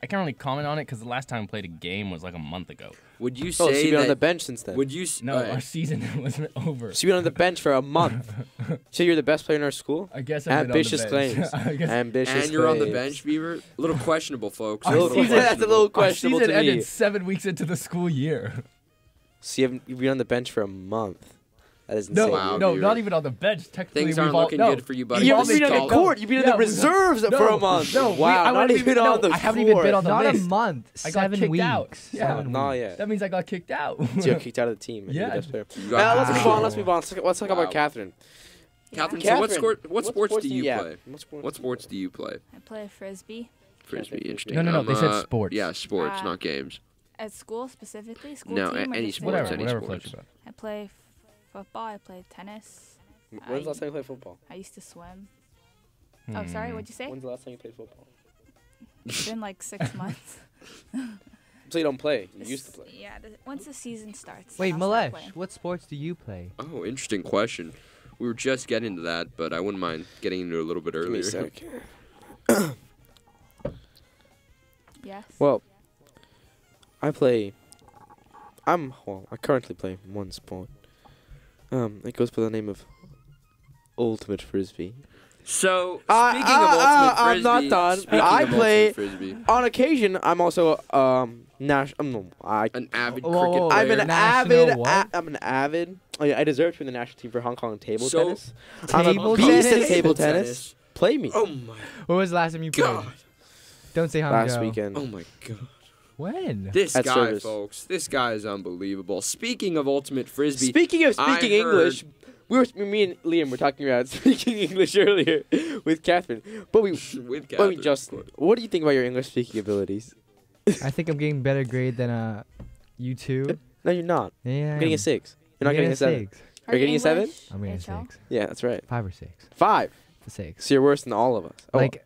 I can't really comment on it because the last time we played a game was like a month ago. Would you Oh, so say you've been that? on the bench since then. Would you? No, our season wasn't over. So you've been on the bench for a month. So you're the best player in our school? I guess I've been Ambitious on the bench. claims. I guess Ambitious and you're on the claims. bench, Beaver. A little questionable, folks. Our A little season- That's a little our questionable season to me. ended 7 weeks into the school year. So you've been on the bench for a month. That is No, insane. Wow, no, dude. not even on the bench. Technically, Things aren't we've all- looking no. good for you, buddy. You We've all haven't been been on called- the court. You've been in the Yeah, reserves for a month. No, wow, I not wasn't even on the I haven't even been on the Not list. a month. I got 7 kicked weeks. out. Yeah. 7 Not weeks. yet. That means I got kicked out. So you're kicked out of the team. and you're Yeah. the best player. You Now, got let's move wow. on. Let's talk Wow. about Catherine. Catherine, Yeah. so Catherine, what sports do you yeah. play? What What sports do you play? I play frisbee Frisbee, Frisbee. interesting. No, they said sports. Yeah, sports, Uh, not games. at school specifically. School No, team or any just sports, whatever, any whatever sports. floats your boat. I play football. I play tennis. When's the last time you played football? I used to swim. Oh, sorry. What'd you say? When's the last time you played football? It's been like 6 months. So you don't play. You This- used to play. Yeah. Once the season starts. Wait, I'll start Malesh, playing. what sports do you play? Oh, interesting question. We were just getting to that, but I wouldn't mind getting into it a little bit Give me earlier. a sec. Yes. Well, I currently play one sport. It goes by the name of Ultimate Frisbee. So, speaking of Ultimate I'm Frisbee, not done. speaking I of play- Ultimate Frisbee, On occasion, I'm also an avid Whoa, cricket whoa, player. I'm an National avid. what? I'm an avid. Oh yeah, I deserve to be in the national team for Hong Kong table So- tennis. I'm Table a beast tennis? at table tennis. Play me. Oh my When was the last time you played? god! Don't say Hangzhou. Last weekend. Oh my god! When? This At guy, service. folks. This guy is unbelievable. Speaking of ultimate frisbee. Speaking of I speaking heard- English, me and Liam were talking about speaking English earlier with Catherine. But we, with but Catherine. Justin, what do you think about your English speaking abilities? I think I'm getting better grade than you two. No, you're not. Yeah. I'm getting a 6. You're not I'm getting a 7. 6. Are you getting a 7? English? I'm getting a HL? 6. Yeah, that's right. 5 or 6. 5. 6. So you're worse than all of us. Oh, Like,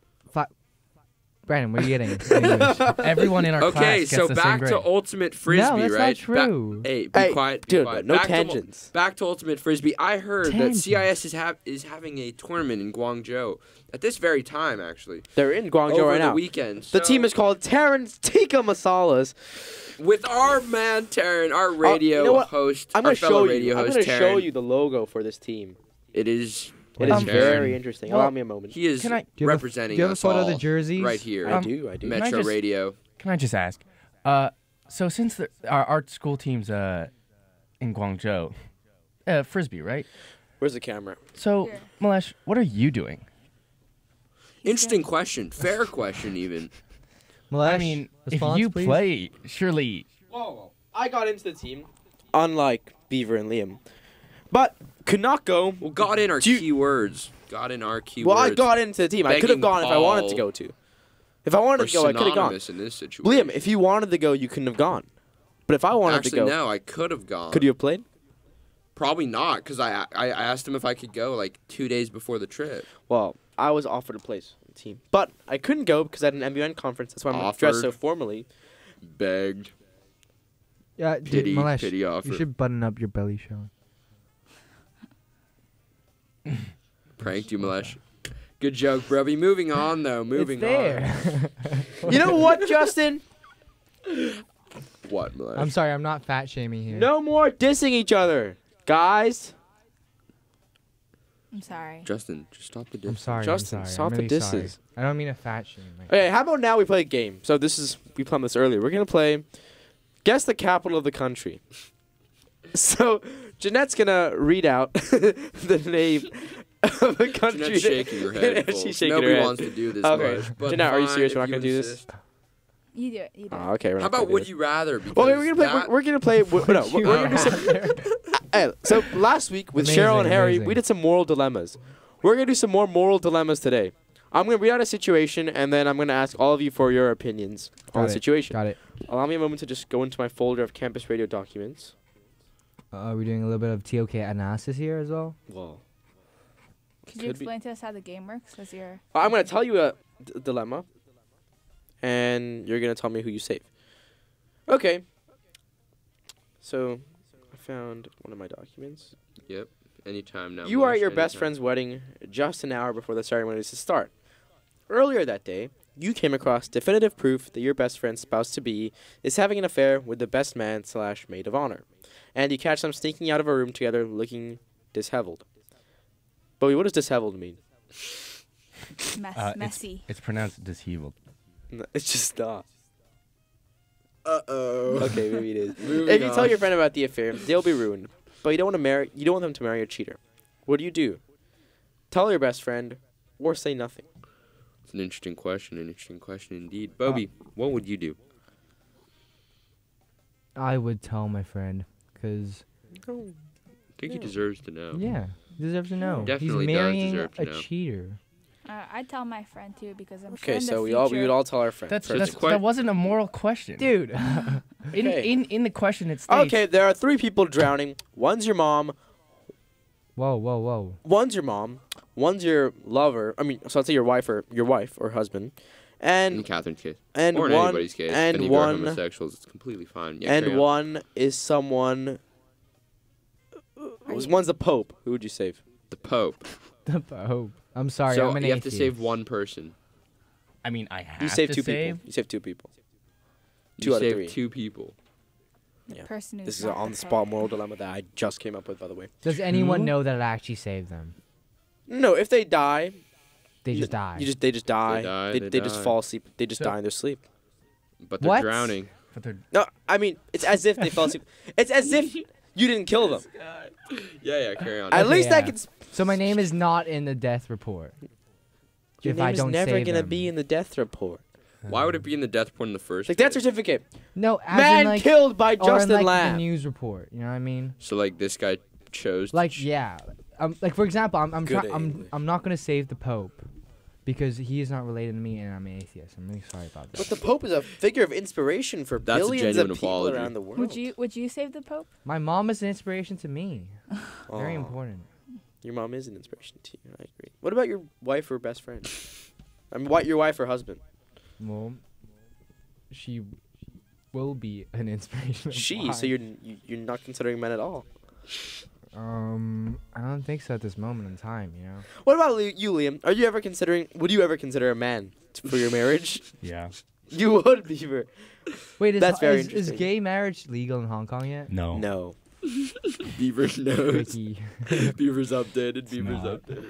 Brandon, what are you getting? in English? Everyone in our class Okay, gets so the same back grade. to ultimate frisbee, No, that's not right? true. Hey, be Hey, quiet. Be dude, quiet. no Back to tangents. back to ultimate frisbee. I heard that Tangents. CIS is having a tournament in Guangzhou at this very time, actually. they're in Guangzhou over right the now. weekend. The team So, is called Terrence Tikka Masalas. with our man Taryn, our radio you know what? host, I'm our gonna fellow show you. radio I'm host gonna show Taryn. you the logo for this team. It is. It is Taryn. very interesting. well, Allow me a moment. He is Can I- Do you have a- representing do you have a us photo of all the jerseys? right here. I do. Can I Metro just- Radio. Can I just ask? So since our art school team's in Guangzhou, frisbee, right? Where's the camera? So, Here. Malesh, what are you doing? Interesting question. Fair question, even. Malesh, I mean, response, if you please? play, surely. Whoa. I got into the team, unlike Beaver and Liam, but could not go. Well, got in our Do you- keywords. Got in our keywords. Well, I got into the team. I could have Begging gone if I wanted to Paul. go to. If I wanted Or to go, I could have gone. synonymous in this situation. Liam, if you wanted to go, you couldn't have gone. But if I wanted Actually, to go, no, I could have gone. could you have played? Probably not, because I asked him if I could go like 2 days before the trip. Well, I was offered a place on the team, but I couldn't go because I had an MUN conference. That's why I'm dressed so Offered. formally. Begged. Yeah, dude, Pity- Malesh, pity offer. you should button up your belly showing. Pranked you, Malesh. Good joke, Brubby. Moving on, though. Moving It's there. You know what, Justin? on. What, Malesh? I'm sorry, I'm not fat shaming here. No more dissing each other, guys. I'm sorry. Justin, just stop the diss. I'm sorry. Justin, I'm sorry. stop I'm the really sorry. disses. I don't mean a fat shame. Like, Okay, how about now we play a game? So we planned this earlier. We're gonna play guess the capital of the country. So Jeanette's gonna read out the name of a country. Jeanette's shaking her head. She's folks. shaking Nobody her head. wants to do this Okay. much. But Jeanette, are you fine serious? We're if not gonna you do this? insist. You do it. You do it. Oh, okay. We're How not gonna about do would this. you rather? Because Well, we're gonna play. that- We're gonna play. No, we're gonna do some. Hey, so last week with Cheryl and Amazing, Harry, amazing. we did some moral dilemmas. We're gonna do some more moral dilemmas today. I'm gonna read out a situation, and then I'm gonna ask all of you for your opinions on Got the it. situation. Got it. Allow me a moment to just go into my folder of campus radio documents. Are we doing a little bit of TOK analysis here as well? Well, Could you explain to us how the game works? As your I'm gonna tell you a dilemma, and you're gonna tell me who you save. Okay. So, I found one of my documents. Yep. Anytime now. You are at Malesh, your best anytime. friend's wedding just an hour before the ceremony is to start. Earlier that day, you came across definitive proof that your best friend's spouse-to-be is having an affair with the best man / maid of honor, and you catch them sneaking out of a room together looking disheveled. Bowie, what does disheveled mean? messy. It's pronounced disheveled. No, it's just not. Uh-oh. Okay, maybe it is. Moving If you tell on. your friend about the affair, they'll be ruined. But you don't want to marry. You don't want them to marry a cheater. What do? Tell your best friend, or say nothing. It's an interesting question. An interesting question indeed. Bobby, what would you do? I would tell my friend, because, I think he deserves to know. yeah, he deserves to know. Definitely He's does marrying deserve to a know. cheater. I'd tell my friend too because I'm sure Okay, in the so future. we would all tell our friend. That wasn't a moral question. Dude. In the question it states. Okay, there are 3 people drowning. One's your mom. Whoa. One's your mom. One's your lover. I mean, so let's say your wife or husband. In And Catherine's case. and or in one anybody's case. and if any of you are one homosexuals, it's completely fine. Yeah, carry and on. one is someone. One's the Pope. Who would you save? The Pope. The Pope. I'm sorry, so I'm an you have to atheist. save one person. I mean, I have You save to 2 save. people. You save 2 people. You 2 out of save 3. 2 people. The Yeah. person who's This is not on the the spot Pope. moral dilemma that I just came up with, by the way. Does anyone Who? know that I actually saved them? No, if they die, They you- just die. they just die. die, They, they they just die. fall asleep. They just So- die in their sleep. But they're What? drowning. But they're No, I mean it's as if they fell asleep. It's as if you didn't kill them. Yeah, carry on. At Okay, least I yeah. can. So my name is not in the death report. Your if name I is don't never save gonna them. be in the death report. Why would it be in the death report in the first Like place? death certificate. No, as Man in, like, killed by or in, Justin like, Lamb. the news report. You know what I mean? So like this guy chose. to Like yeah, like for example, I'm Good I'm not gonna save the Pope because he is not related to me and I'm an atheist. I'm really sorry about that. But the Pope is a figure of inspiration for That's a billions of genuine people apology. around the world. Would you save the Pope? My mom is an inspiration to me. Very Aw. important. Your mom is an inspiration to you. I agree. What about your wife or best friend? I mean, your wife or husband? Well, she will be an inspiration. of She. So mine. you're not considering men at all. I don't think so at this moment in time. You know. What about you, Liam? Are you ever considering? Would you ever consider a man for your marriage? Yeah. You would, Beaver. Wait, That's very is interesting. gay marriage legal in Hong Kong yet? No. No. Beaver knows. Tricky. Beaver's updated. Beaver's not. updated.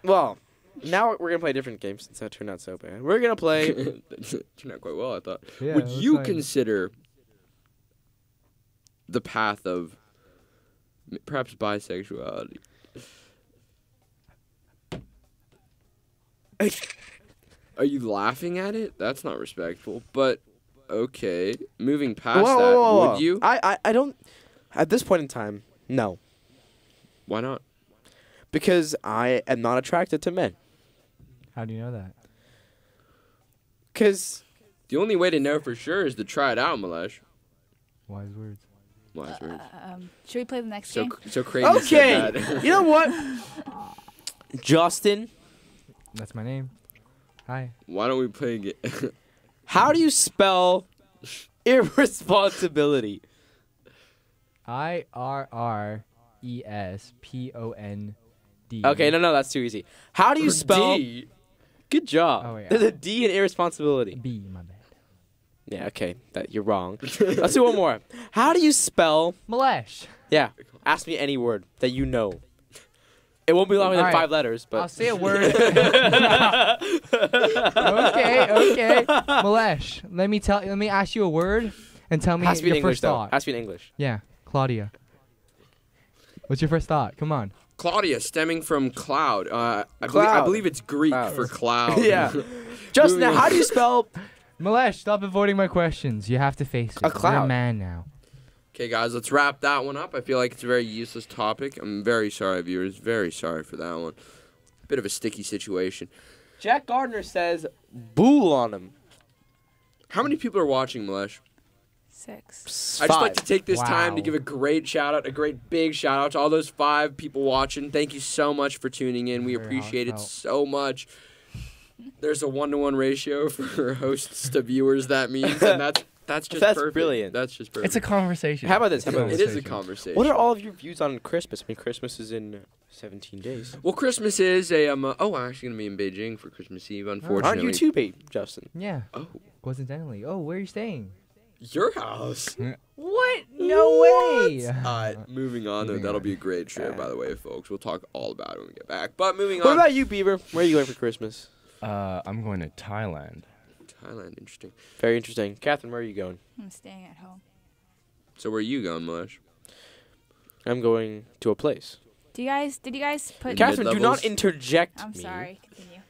Well, now we're gonna play a different game since that turned out so bad. We're gonna play. Turned out quite well, I thought. Yeah, Would it was you fine. consider the path of perhaps bisexuality? Are you laughing at it? That's not respectful. But okay, moving past that, would you? I don't. At this point in time, no, Why not? because I am not attracted to men. How do you know that? Because The only way to know for sure is to try it out, Malesh. Wise words. Wise words. Should we play the next So game? so crazy. okay, Said that. you know what, Justin? That's my name. Hi. Why don't we play a game? How do you spell irresponsibility? IRRESPOND. Okay, no, that's too easy. How do you spell? D? Good job. Oh, yeah. There's a D in irresponsibility. B, my bad. Yeah, okay, that you're wrong. Let's do one more. How do you spell? Malesh. Yeah, ask me any word that you know. It won't be longer than All right. 5 letters, but I'll say a word. okay. Malesh, let me ask you a word and tell me has to be in your English first though. thought. Has to be in English. Yeah, Claudia. What's your first thought? Come on. Claudia, stemming from cloud. I Cloud. believe it's Greek Cloud. for cloud. Yeah. Justin, Moving how on. do you spell? Malesh, stop avoiding my questions. You have to face it. A You're cloud. a man now. Okay, guys, let's wrap that one up. I feel like it's a very useless topic. I'm very sorry, viewers. Very sorry for that one. Bit of a sticky situation. Jack Gardner says, "Bool on him." How many people are watching, Malesh? 6. I'd just like to take this time to Wow. give a great shout out, a great big shout out to all those 5 people watching. Thank you so much for tuning in. We Very appreciate it heartfelt. so much. There's a 1-to-1 ratio for hosts to viewers. That means, and that's just That's perfect. brilliant. That's just perfect. It's a conversation. How about this? How about It this? is a conversation. What are all of your views on Christmas? I mean, Christmas is in 17 days. Well, Christmas is a I'm actually gonna be in Beijing for Christmas Eve. Unfortunately, Aren't you too, Justin? Yeah. Oh, Coincidentally. Oh, where are you staying? your house. What? No way. Moving on though, Moving that'll on. be a great trip, by the way, folks. We'll talk all about it when we get back. But moving What on. about you, Bieber? Where are you going for Christmas? I'm going to Thailand. Thailand, interesting. Very interesting. Catherine, where are you going? I'm staying at home. So where are you going, Malesh? I'm going to a place. Did you guys put? In Catherine, do mid-levels? not interject I'm me. sorry. Continue.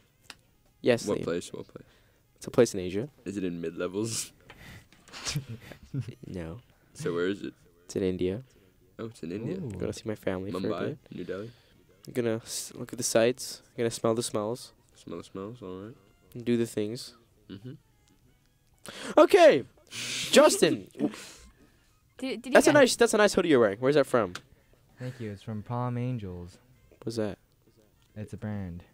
Yes, What Liam. place? What place? It's a place in Asia. Is it in mid levels? No, So where is it? it's in India. Oh, it's in India. I'm gonna see my family for a Mumbai, bit. New Delhi. I'm gonna look at the sights. I'm gonna smell the smells. Smell the smells. All right. And do the things. Mhm. Okay, Justin. Did you That's a guys- nice hoodie you're wearing. Where's that from? Thank you. It's from Palm Angels. What's that? It's a brand.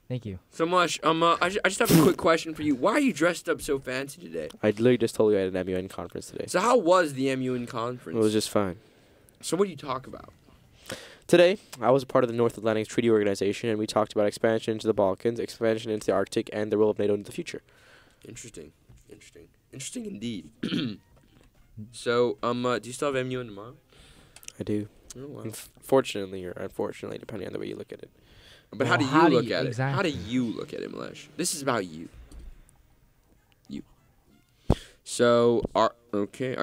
Thank you. So much. I just have a quick question for you. Why are you dressed up so fancy today? I literally just told you I had an MUN conference today. So how was the MUN It conference? was just fine. So what do you talk about? Today, I was a part of the North Atlantic Treaty Organization, and we talked about expansion into the Balkans, expansion into the Arctic, and the role of NATO in the future. Interesting. Interesting indeed. So, do you still have MUN tomorrow? I do. Oh, wow. Fortunately or unfortunately, depending on the way you look at it. But Well, how how do do you look you- at it? How do exactly. you look at it, Malesh? This is about you. You. So, are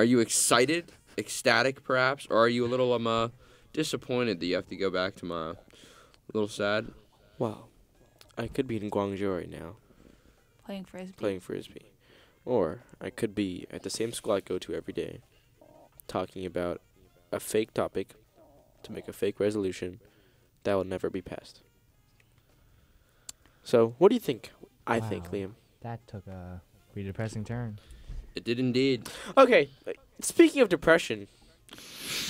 you excited, ecstatic perhaps, or are you a little disappointed that you have to go back tomorrow? A little sad? Wow. I could be in Guangzhou right now. Playing frisbee. Playing frisbee. Or I could be at the same school I go to every day, talking about a fake topic to make a fake resolution that will never be passed. So, what do you think? I think, Liam. That took a pretty depressing turn. It did indeed. Okay, speaking of depression,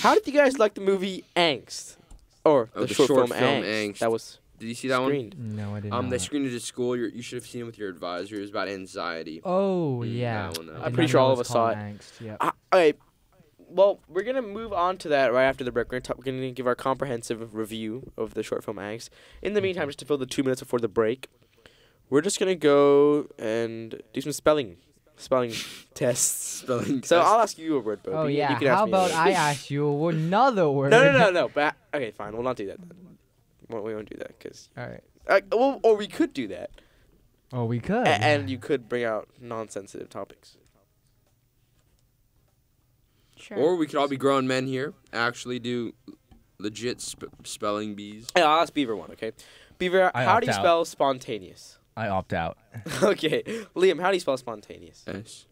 how did you guys like the movie Angst? Or the short film Angst? That was Did you see that screened. one? No, I didn't. They screened it at school. You should have seen it with your advisor. It was about anxiety. Oh, yeah. That one, I'm pretty sure all of us saw it. Angst, yep. Okay, well, we're going to move on to that right after the break. We're going to give our comprehensive review of the short film Angst. In the meantime, just to fill the 2 minutes before the break, we're just going to go and do some spelling tests. So I'll ask you a word, Bo. Oh, You yeah. can ask How me about I ask you another word? No. But, okay, fine. We'll not do that. We won't do that because. All right. Or we could do that. Oh, we could. And you could bring out non-sensitive topics. Sure. Or we could all be grown men here, actually do legit spelling bees. Yeah, I'll ask Beaver one, okay? Beaver, how do you spell spontaneous? I opt out. Okay. Liam, how do you spell spontaneous? SPONTANEOUS.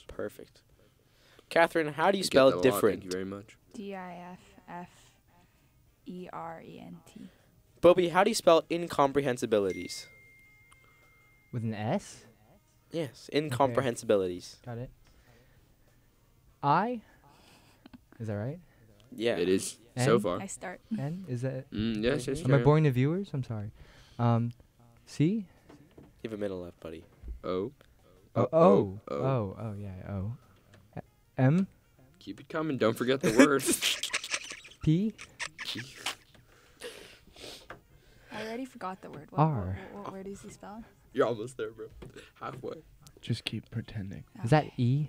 Perfect. Catherine, how do you spell different? Thank you very much. DIFFERENT. Bobby, how do you spell incomprehensibilities? With an S? Yes, incomprehensibilities. Got it. Is that right? Yeah. It is N? so far. I start. N? Is that? Yes. Am I boring the viewers? I'm sorry. C? You have a middle left, buddy. O. Oh, yeah, O. M? Keep it coming. Don't forget the word. P? I already forgot the word. R. What word is he spelling? You're almost there, bro. Halfway. Just keep pretending. Is that E?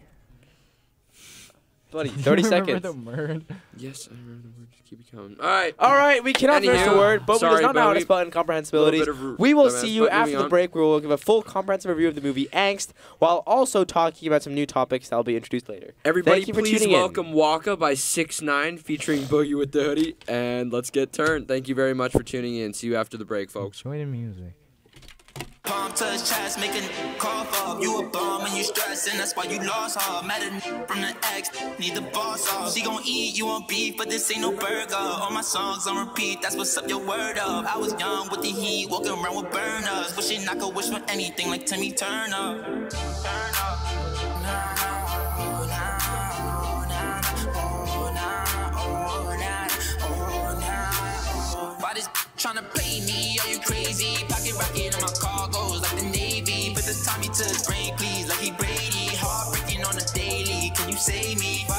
Buddy, 30 seconds. Remember the word? Yes, I remember the word. Just keep it coming. All right. We cannot finish the word. Bobby does not know how to spell incomprehensibilities. We will see you after the break, where we'll give a full comprehensive review of the movie Angst, while also talking about some new topics that will be introduced later. Everybody, Thank you for please tuning welcome Waka by 6ix9ine, featuring Boogie with the Hoodie, and let's get turned. Thank you very much for tuning in. See you after the break, folks. Enjoy the music. Palm touch chest, make a cough up. You a bum and you stressing, that's why you lost her. Mad at from the ex, need the boss off. She gon' eat, you want beef, but this ain't no burger. All my songs on repeat, that's what's up, your word up. I was young with the heat, walking around with burners. Wishing I could wish for anything like Timmy Turner. Why this tryna play me? Are you crazy? Pocket rocket on my cargoes like the Navy. Put the Tommy to his brain, please, like he Brady. Heartbreaking on the daily. Can you save me? Why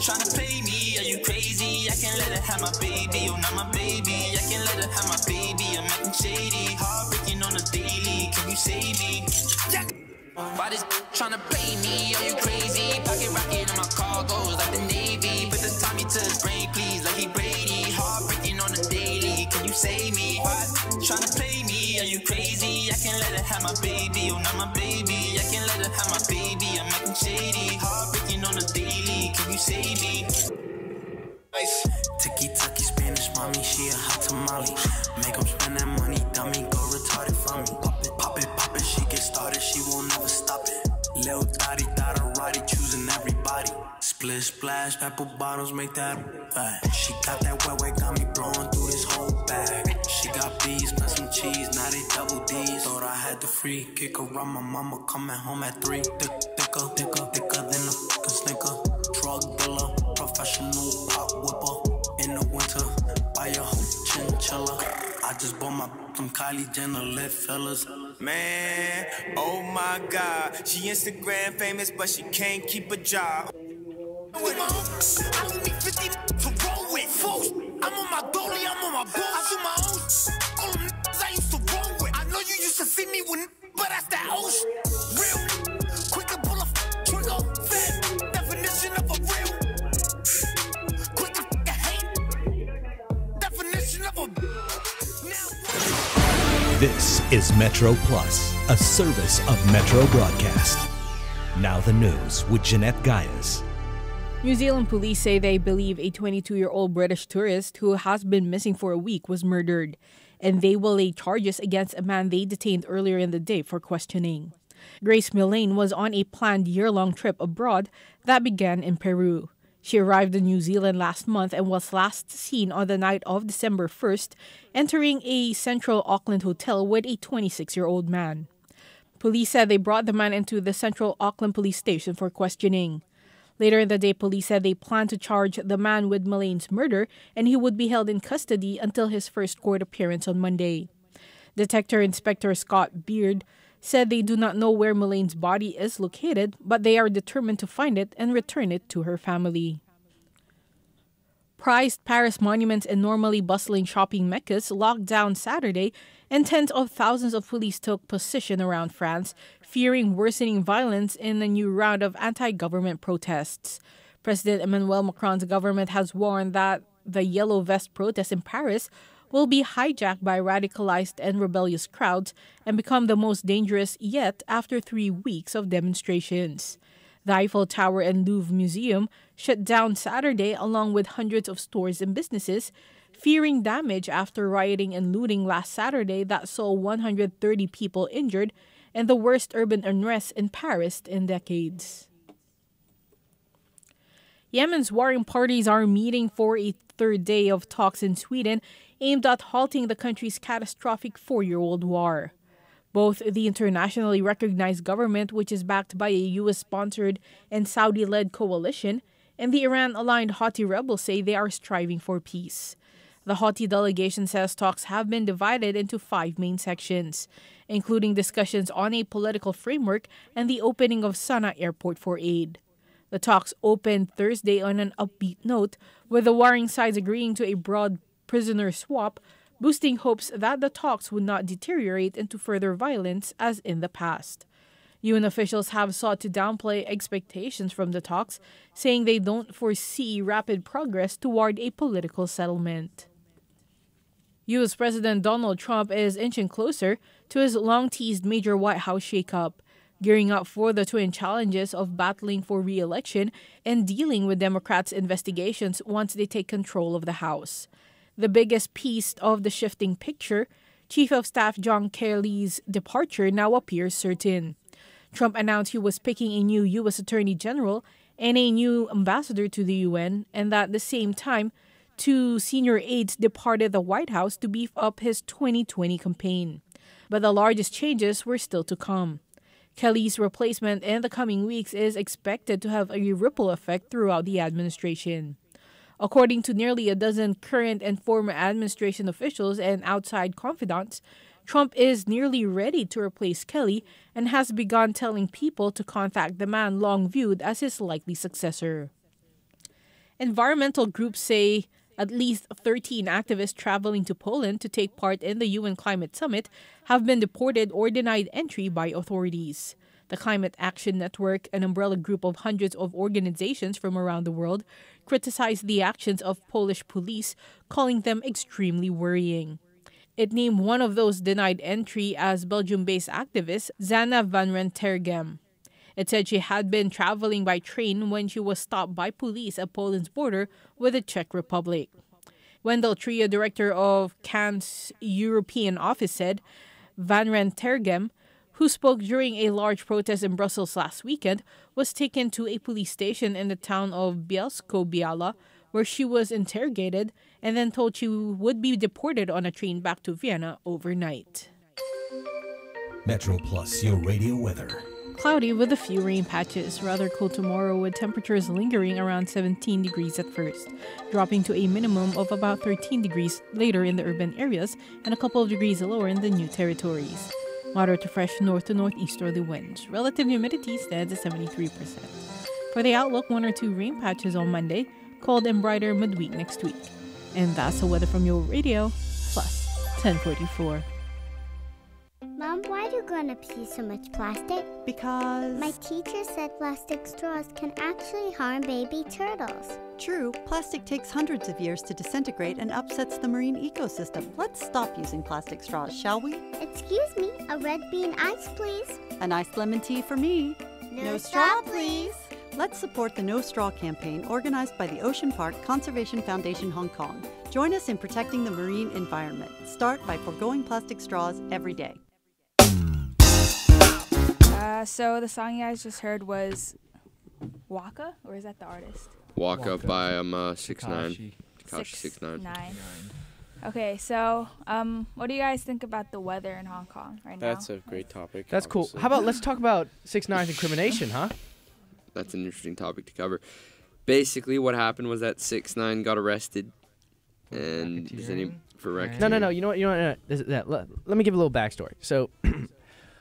tryna play me? Are you crazy? I can't let her have my baby. Oh, not my baby. I can't let her have my baby. I'm acting shady. Heartbreaking on the daily. Can you save me? Why this tryna play me? Are you crazy? Pocket rocket on my cargoes like the Navy. Put the Tommy to his brain, please, like he Brady. Heartbreaking on the daily. Can you save me? Why tryna play me? Are you crazy? I can't let her have my baby. Oh, not my baby. I can't let her have my baby. I'm acting shady. Heartbreaking on the daily. Can you save me? Tiki-taki Spanish mommy, she a hot tamale. Make 'em spend that money, dummy, go retarded for me. Pop it, she get started, she won't never stop it. Lil Dottie, Dotterati, choosing everybody. Split splash, pepper bottles, make that fat. She got that wet, got me blowing through this whole bag. She got bees, plus some cheese, now they double D's. Thought I had the free kick around my mama coming home at 3. Thicker than a fucking snicker. Drug dealer, professional pop whipper. In the winter, buy a whole chinchilla. I just bought my from Kylie Jenner, lit fellas. Man, oh my God, she Instagram famous, but she can't keep a job. I don't need 50 to roll with, folks. I'm on my dolly, I'm on my balls. I do my own. All them niggas I used to roll with. I know you used to see me with, but that's that ocean. Real, quick to pull a trigger. Fat definition of a real. Quick to hate. Definition of a. This is Metro Plus, a service of Metro Broadcast. Now the news with Jeanette Gaius. New Zealand police say they believe a 22-year-old British tourist who has been missing for a week was murdered, and they will lay charges against a man they detained earlier in the day for questioning. Grace Millane was on a planned year-long trip abroad that began in Peru. She arrived in New Zealand last month and was last seen on the night of December 1st, entering a central Auckland hotel with a 26-year-old man. Police said they brought the man into the Central Auckland Police Station for questioning. Later in the day, police said they plan to charge the man with Millane's murder, and he would be held in custody until his first court appearance on Monday. Detective Inspector Scott Beard said they do not know where Millane's body is located, but they are determined to find it and return it to her family. Prized Paris monuments and normally bustling shopping meccas locked down Saturday, and tens of thousands of police took position around France, fearing worsening violence in a new round of anti-government protests. President Emmanuel Macron's government has warned that the Yellow Vest protests in Paris will be hijacked by radicalized and rebellious crowds and become the most dangerous yet after 3 weeks of demonstrations. The Eiffel Tower and Louvre Museum shut down Saturday along with hundreds of stores and businesses, fearing damage after rioting and looting last Saturday that saw 130 people injured and the worst urban unrest in Paris in decades. Yemen's warring parties are meeting for a third day of talks in Sweden aimed at halting the country's catastrophic 4-year-old war. Both the internationally recognized government, which is backed by a U.S.-sponsored and Saudi-led coalition, and the Iran-aligned Houthi rebels say they are striving for peace. The Houthi delegation says talks have been divided into 5 main sections, including discussions on a political framework and the opening of Sana'a Airport for aid. The talks opened Thursday on an upbeat note, with the warring sides agreeing to a broad prisoner swap, boosting hopes that the talks would not deteriorate into further violence as in the past. UN officials have sought to downplay expectations from the talks, saying they don't foresee rapid progress toward a political settlement. U.S. President Donald Trump is inching closer to his long-teased major White House shakeup, gearing up for the twin challenges of battling for re-election and dealing with Democrats' investigations once they take control of the House. The biggest piece of the shifting picture, Chief of Staff John Kelly's departure, now appears certain. Trump announced he was picking a new U.S. Attorney General and a new ambassador to the UN, and that at the same time, 2 senior aides departed the White House to beef up his 2020 campaign. But the largest changes were still to come. Kelly's replacement in the coming weeks is expected to have a ripple effect throughout the administration. According to nearly a dozen current and former administration officials and outside confidants, Trump is nearly ready to replace Kelly and has begun telling people to contact the man long viewed as his likely successor. Environmental groups say at least 13 activists traveling to Poland to take part in the UN Climate Summit have been deported or denied entry by authorities. The Climate Action Network, an umbrella group of hundreds of organizations from around the world, criticized the actions of Polish police, calling them extremely worrying. It named one of those denied entry as Belgium-based activist Zana van Rentergem. It said she had been traveling by train when she was stopped by police at Poland's border with the Czech Republic. Wendell Tria, director of CAN's European office, said Van Rentergem, who spoke during a large protest in Brussels last weekend, was taken to a police station in the town of Bielsko-Biała, where she was interrogated and then told she would be deported on a train back to Vienna overnight. Metro Plus, your radio weather. Cloudy with a few rain patches. Rather cool tomorrow with temperatures lingering around 17 degrees at first, dropping to a minimum of about 13 degrees later in the urban areas and a couple of degrees lower in the new territories. Moderate to fresh north to northeasterly winds. Relative humidity stands at 73%. For the outlook, 1 or 2 rain patches on Monday, cold and brighter midweek next week. And that's the weather from your radio, plus 1044. Mom, why do grown-ups use so much plastic? Because my teacher said plastic straws can actually harm baby turtles. True, plastic takes hundreds of years to disintegrate and upsets the marine ecosystem. Let's stop using plastic straws, shall we? Excuse me, a red bean ice, please. An iced lemon tea for me. No straw, please. Let's support the No Straw campaign organized by the Ocean Park Conservation Foundation Hong Kong. Join us in protecting the marine environment. Start by foregoing plastic straws every day. So the song you guys just heard was Waka, or is that the artist? Waka by 6ix9ine. Tekashi 6ix9ine. 9. Okay, so what do you guys think about the weather in Hong Kong right now? That's a great topic. That's cool. How about let's talk about 6ix9ine's incrimination, huh? That's an interesting topic to cover. Basically, what happened was that 6ix9ine got arrested, and for racketeering. No. You know what? Let me give a little backstory. So,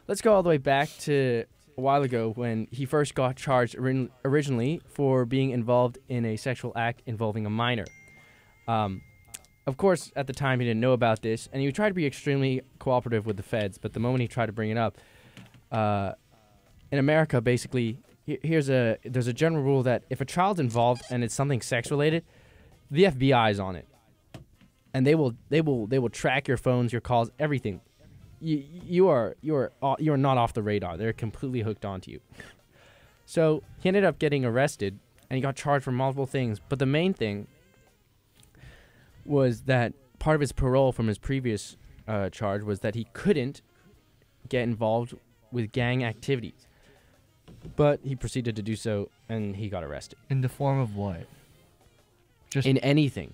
let's go all the way back to a while ago when he first got charged originally for being involved in a sexual act involving a minor. Of course, at the time, he didn't know about this, and he tried to be extremely cooperative with the feds, but the moment he tried to bring it up, in America, basically, there's a general rule that if a child's involved and it's something sex-related, the FBI is on it. And they will track your phones, your calls, everything. You are not off the radar. They're completely hooked onto you. So he ended up getting arrested, and he got charged for multiple things, but the main thing was that part of his parole from his previous charge was that he couldn't get involved with gang activities. But he proceeded to do so, and he got arrested. In the form of what? Just in anything.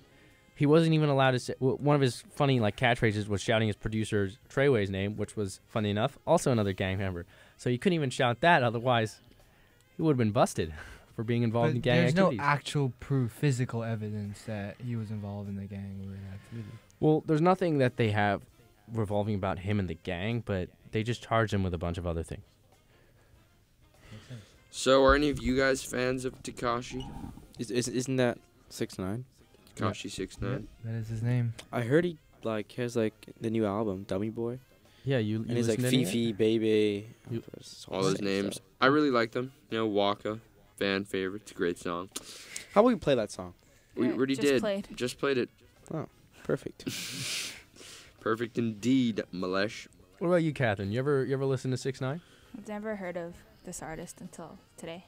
He wasn't even allowed to say... one of his funny catchphrases was shouting his producer Treyway's name, which was, funny enough, also another gang member. So he couldn't even shout that, otherwise he would have been busted for being involved in gang activities. There's no actual proof, physical evidence that he was involved in the gang activity. Well, there's nothing that they have revolving about him and the gang, but they just charged him with a bunch of other things. So, are any of you guys fans of Tekashi? Isn't that 6ix9ine? Tekashi 6ix9ine. That is his name. I heard he has the new album, Dummy Boy. Yeah, you and he's like Fifi, Baby, all those names. Stuff. I really like them. Waka, fan favorite. It's a great song. How about we play that song? We already did. Just played it. Oh, perfect. Perfect indeed, Malesh. What about you, Catherine? You ever listen to 6ix9ine? I've never heard of this artist until today.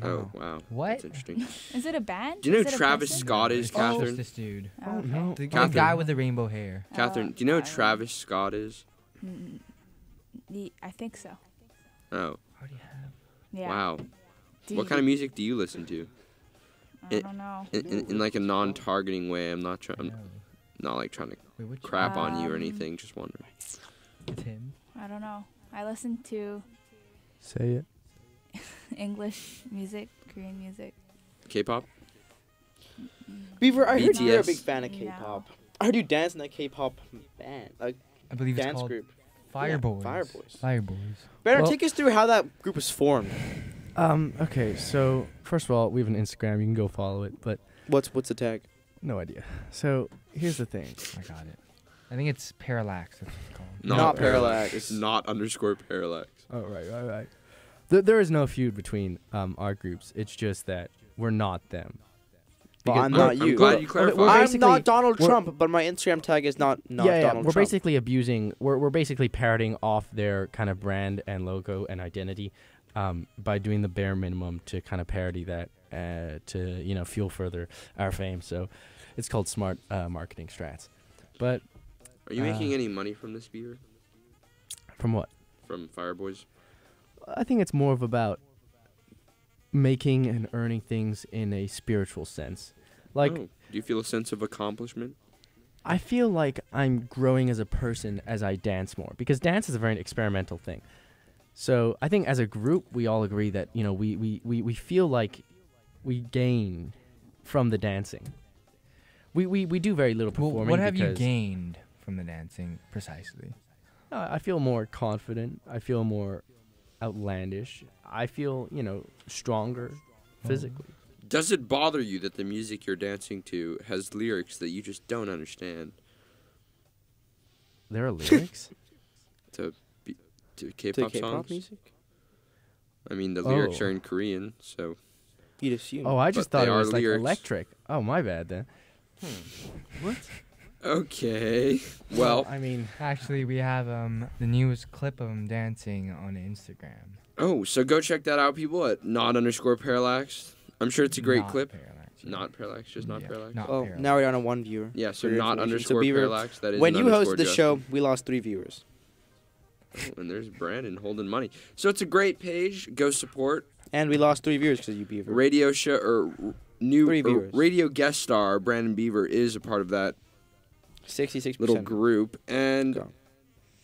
Oh, wow. What? That's interesting. Is it a band? Do you know who who Travis Scott is, Catherine? This dude. Oh, okay. No. The guy with the rainbow hair. Catherine, do you know who Travis Scott is? I think so. Oh. Yeah. Wow. What kind of music do you listen to? I don't know. In a non-targeting way. I'm not trying. Not trying to crap on you or anything. Just wondering. Tim. I don't know. I listen to. Say it. English music, Korean music. K-pop? Beaver, I heard you're a BTS. big fan of K-pop. I heard you dance in that K-pop band, I believe dance it's called group. Fireboys. Yeah, Fireboys. Fireboys. Better take us through how that group was formed. Okay, so first of all, we have an Instagram. You can go follow it, but what's the tag? No idea. So here's the thing. I got it. I think it's Parallax. That's what it's called. Not Parallax. It's not _Parallax. Oh, right. There is no feud between our groups. It's just that we're not them. But I'm not you. I'm glad you clarified. I'm not Donald Trump, but my Instagram tag is not Donald Trump. We're basically abusing. We're basically parroting off their kind of brand and logo and identity by doing the bare minimum to kind of parody that to fuel further our fame. So it's called smart marketing strats. But are you making any money from this, Beaver? From what? From Fireboys. I think it's more of about making and earning things in a spiritual sense. Do you feel a sense of accomplishment? I feel like I'm growing as a person as I dance more, because dance is a very experimental thing. So I think as a group, we all agree that we feel like we gain from the dancing. We do very little performing. What have you gained from the dancing precisely? I feel more confident. I feel more outlandish. I feel, stronger physically. Does it bother you that the music you're dancing to has lyrics that you just don't understand? There are lyrics? to K-pop songs? music? I mean, the lyrics are in Korean, so... You'd assume. Oh, I just thought it was lyrics. electric. Oh, my bad then. What? Okay. Well, I mean, actually, we have the newest clip of him dancing on Instagram. Oh, so go check that out, people, at not_parallax. I'm sure it's a great Not clip. Parallax. Not parallax, just not parallax. Not Oh, Parallax. now we're on a 1 viewer. Yeah, so for your not information. underscore Beaver, parallax. That is when an you underscore hosted the show, Justin. we lost 3 viewers. Oh, and there's Brandon holding money. So it's a great page. Go support. And we lost 3 viewers because of you, Beaver. Radio show or new 3 or viewers. radio guest star Brandon Beaver is a part of that 66%. little group, and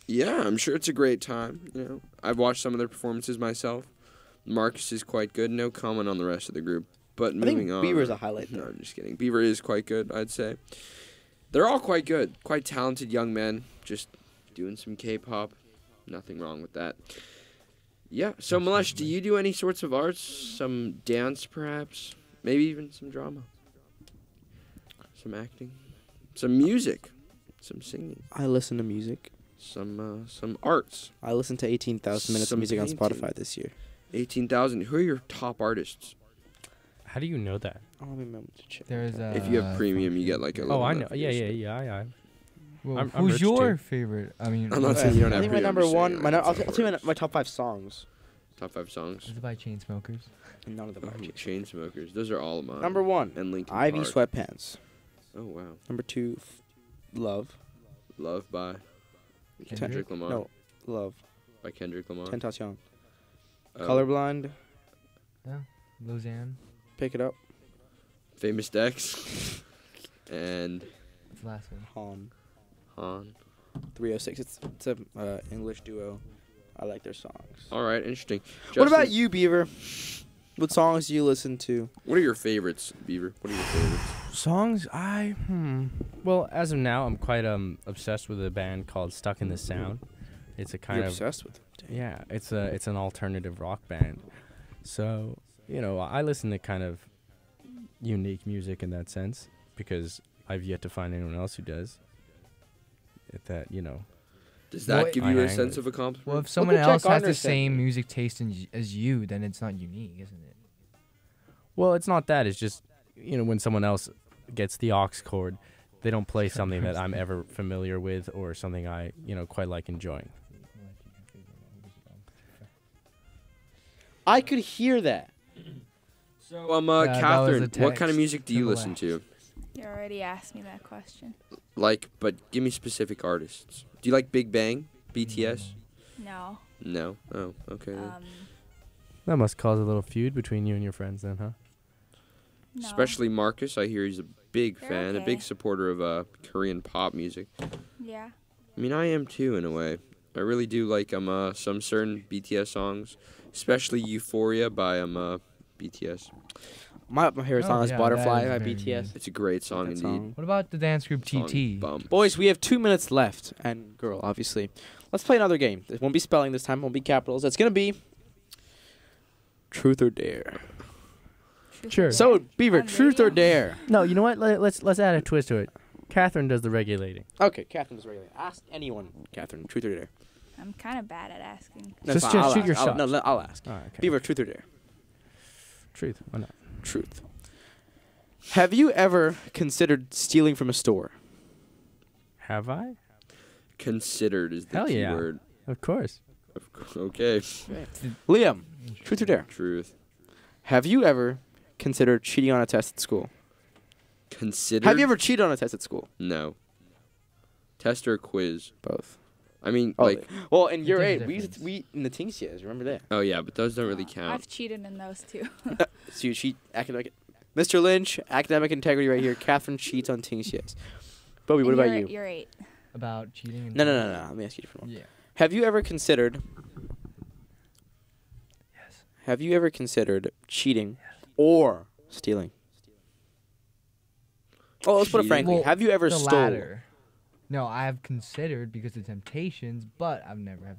yeah, I'm sure it's a great time. You know, I've watched some of their performances myself. Marcus is quite good. No comment on the rest of the group. But I moving think on. Beaver's a highlight, No, though. I'm just kidding. Beaver is quite good, I'd say. They're all quite good. Quite talented young men. Just doing some K-pop. Nothing wrong with that. Yeah. So, Malesh, do you do any sorts of arts? Some dance, perhaps? Maybe even some drama? Some acting? Some music? Some singing? I listen to music. Some arts? I listened to 18,000 minutes Some of music on painting. Spotify this year. 18,000. Who are your top artists? How do you know that? I'll remember to check. There's If you have premium, you get like a little. Oh, I know. notification. Yeah. Well, I'm who's rich, your too. favorite? I mean, I'm not saying you don't I have think my premium, I'm number just saying one. like My, it's I'll top tell you artists. my top 5 songs. Top 5 songs. Is it by Chainsmokers? None of them are. Chainsmokers. Those are all of mine. Number 1, And Linkin Ivy Park. Sweatpants. Oh wow. Number 2, Love. Love by Kendrick Lamar. No, Love. By Kendrick Lamar. Tentacion. Oh. Colorblind. Yeah. Lausanne. Pick It Up. Famous Dex. And What's the last one? Han. 306. It's a English duo. I like their songs. All right, interesting. What about Justin, you, Beaver? What songs do you listen to? What are your favorites, Beaver? What are your favorites? Songs, Well, as of now, I'm quite obsessed with a band called Stuck in the Sound. It's a kind You're of obsessed with them. Yeah, it's an alternative rock band. So, I listen to kind of unique music in that sense because I've yet to find anyone else who does. Does that give you I a hang sense with. of accomplishment? Well, if someone Jack else has the Anderson. same music taste as you, then it's not unique, isn't it? Well, it's not that. It's just, when someone else gets the aux chord, they don't play something that I'm ever familiar with or something I, quite like enjoying. I could hear that. So, that was a Catherine, what kind of text music do to you the listen left. to? You already asked me that question. But give me specific artists. Do you like Big Bang? BTS? No. No? Oh, okay. then. That must cause a little feud between you and your friends then, huh? No. Especially Marcus. I hear he's a big They're fan, a okay. big supporter of Korean pop music. Yeah. I mean, I am too, in a way. I really do like some certain BTS songs, especially Euphoria by BTS. My favorite song is yeah, Butterfly that by is very BTS. It's a great song That indeed. song. What about the dance group Song TT? bum. Boys, we have 2 minutes left. And girl, obviously. Let's play another game. It won't be spelling this time. It won't be capitals. It's going to be Truth or Dare. Sure. So, Beaver, On Truth or radio? Dare? No, you know what? Let's add a twist to it. Catherine does the regulating. Okay, Catherine is regular. Ask anyone, Catherine, Truth or Dare. I'm kind of bad at asking. That's Just fine, I'll shoot ask. your I'll- shot. No, I'll ask. All right, okay. Beaver, Truth or Dare? Truth. Why not? Truth. Have you ever considered stealing from a store? Have I? Considered is the Hell key yeah. word. Of course. Okay. Liam, Truth or Dare? Truth. Have you ever considered cheating on a test at school? Considered? Have you ever cheated on a test at school? No. Test or quiz? Both. I mean, Oh, like... well, in year There's 8, a difference. we in the teens years, remember that? Oh, yeah, but those don't really count. I've cheated in those too. So you cheat academic. Mr. Lynch, academic integrity right here. Catherine cheats on teens years. Bobby, what And about you're- you? You're 8. About cheating? And No. Let me ask you a different one. Yeah. Have you ever considered? Yes. Have you ever considered cheating or stealing? Oh, let's put it Cheating? frankly. Well, Have you ever the stolen? latter. No, I have considered because of temptations, but I've never have.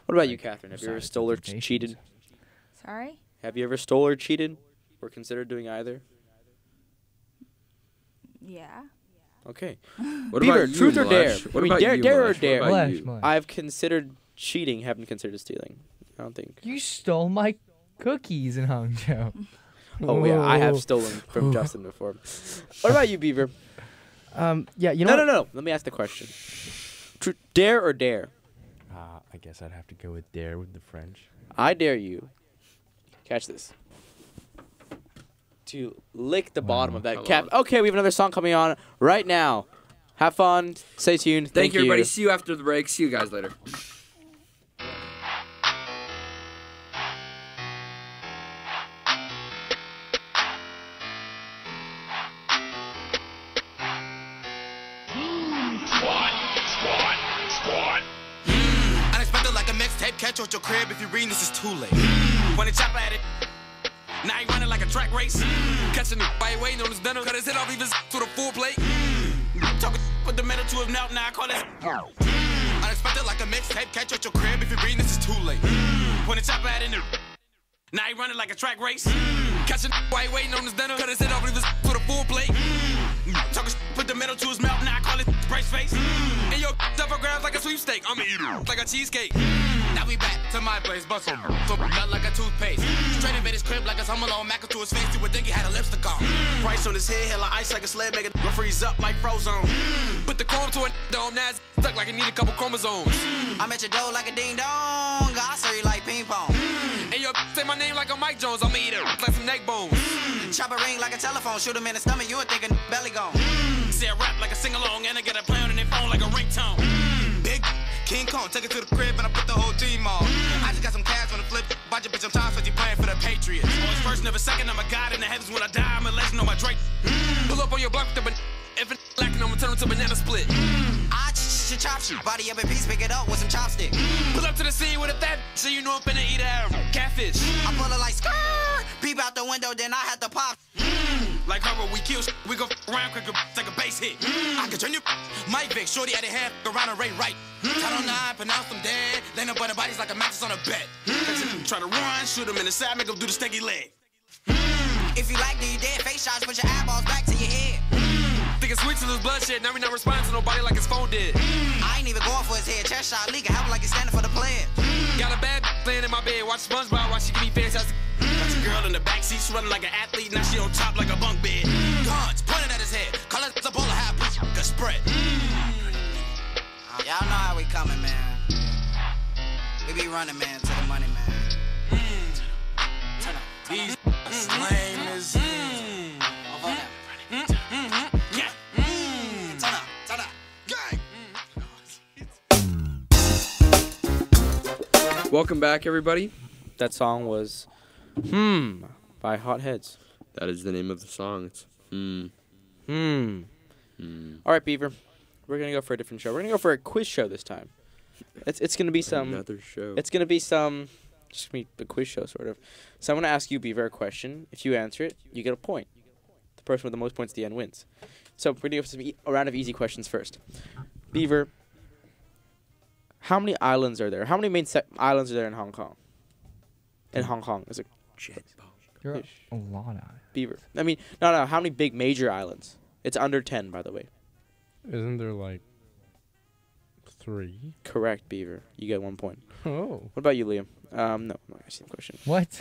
What about you, like, Catherine? Have you ever besides stole or temptations. cheated? Sorry? Have you ever stole or cheated, or considered doing either? Yeah. Okay. What Beaver, about you, truth or dare? Malesh? What I mean, about dare, you, dare or Malesh? dare? What about Malesh, you? Malesh. I've considered cheating. Haven't considered stealing. I don't think. You stole my cookies in Hangzhou. Oh yeah, I have Whoa. stolen from Justin before. What about you, Beaver? Yeah, you know. No. Let me ask the question. Dare or dare? I guess I'd have to go with dare with the French. I dare you. Catch this. To lick the bottom of that Come cap. on. Okay, we have another song coming on right now. Have fun. Stay tuned. Thank you, everybody. See you after the break. See you guys later. Unexpected like a mixtape, catch you at your crib if you're reading this is too late. When they chop at it, now he running like a track race. Catching the by waiting on his dinner, cut his head off, leave his to the full plate. Talking put the metal to his mouth, now I call this. Unexpected like a mixtape, catch you at your crib if you're reading this is too late. When they chop at it, now he running like a track race. Catching while he waiting on his dinner, cut his head off, leave his to the full plate. Talking put the metal to his mouth, now I call it brace face. And your double grabs like a sweepstake, I'm eating like a cheesecake. Now we back to my place, bustle, so nut like a toothpaste. Straight in his crib like a Home Alone, Mac to his face, you would think he had a lipstick on. Price on his head, hella ice like a sled, make it freeze up like Frozone. Put the chrome to a dome, now it's stuck like it need a couple chromosomes. I'm at your door like a ding dong, I serve you like ping pong. And your say my name like a Mike Jones, I'm eating like some neck bones. Chop a ring like a telephone, shoot him in the stomach, you would think a belly gone. See I rap like a sing-along, and I get a play on their phone like a ringtone. Big King Kong, take it to the crib and I put the whole team on. I just got some cash on the flip, budget bitch, I'm tired so you playing for the Patriots. Always first, never second, I'm a god in the heavens when I die, I'm a legend on my Drake. Pull up on your block with the if it lacking, I'ma turn to banana split. I chop shit, body up in piece, pick it up with some chopstick. Pull up to the scene with a fat, so you know I'm finna eat a catfish. I pull it like skirt, peep out the window, then I have to pop. Like her, we kill shit, we go around quick, take a base hit. I can turn you, Mike Vick, shorty at the half, around a Ray right. Tight on 9, pronounce them dead. Laying up on the bodies like a mattress on a bed. Try to run, shoot him in the side, make him do the steaky leg. If you like, do you dead? Face shots, put your eyeballs back to your head. Thinking sweet to this bloodshed, now we not responding to nobody like his phone did. I ain't even going for his head, chest shot leaking, have him like he's standing for the pledge. Got a bad laying in my bed, watch SpongeBob, watch she give me fantastic. Got your girl in the backseat, she running like an athlete, now she on top like a bunk bed. Guns pointed at his head, call it the bowler half, a spread. Y'all know how we coming, man. We be running, man, to the money, man. These lame as Welcome back, everybody. That song was by Hotheads. That is the name of the song. It's All right, Beaver. We're going to go for a different show. We're going to go for a quiz show this time. It's going to be some... Another show. It's going to be some... Just going to be a quiz show, sort of. So I'm going to ask you, Beaver, a question. If you answer it, you get a point. The person with the most points at the end wins. So we're going to go for a round of easy questions first. Beaver, how many islands are there? How many main islands are there in Hong Kong? In Hong Kong, is it? There are a lot of Beaver. I mean, no. How many big major islands? It's under 10, by the way. Isn't there like 3? Correct, Beaver. You get 1 point. Oh. What about you, Liam? No, I'm not asking the question. What?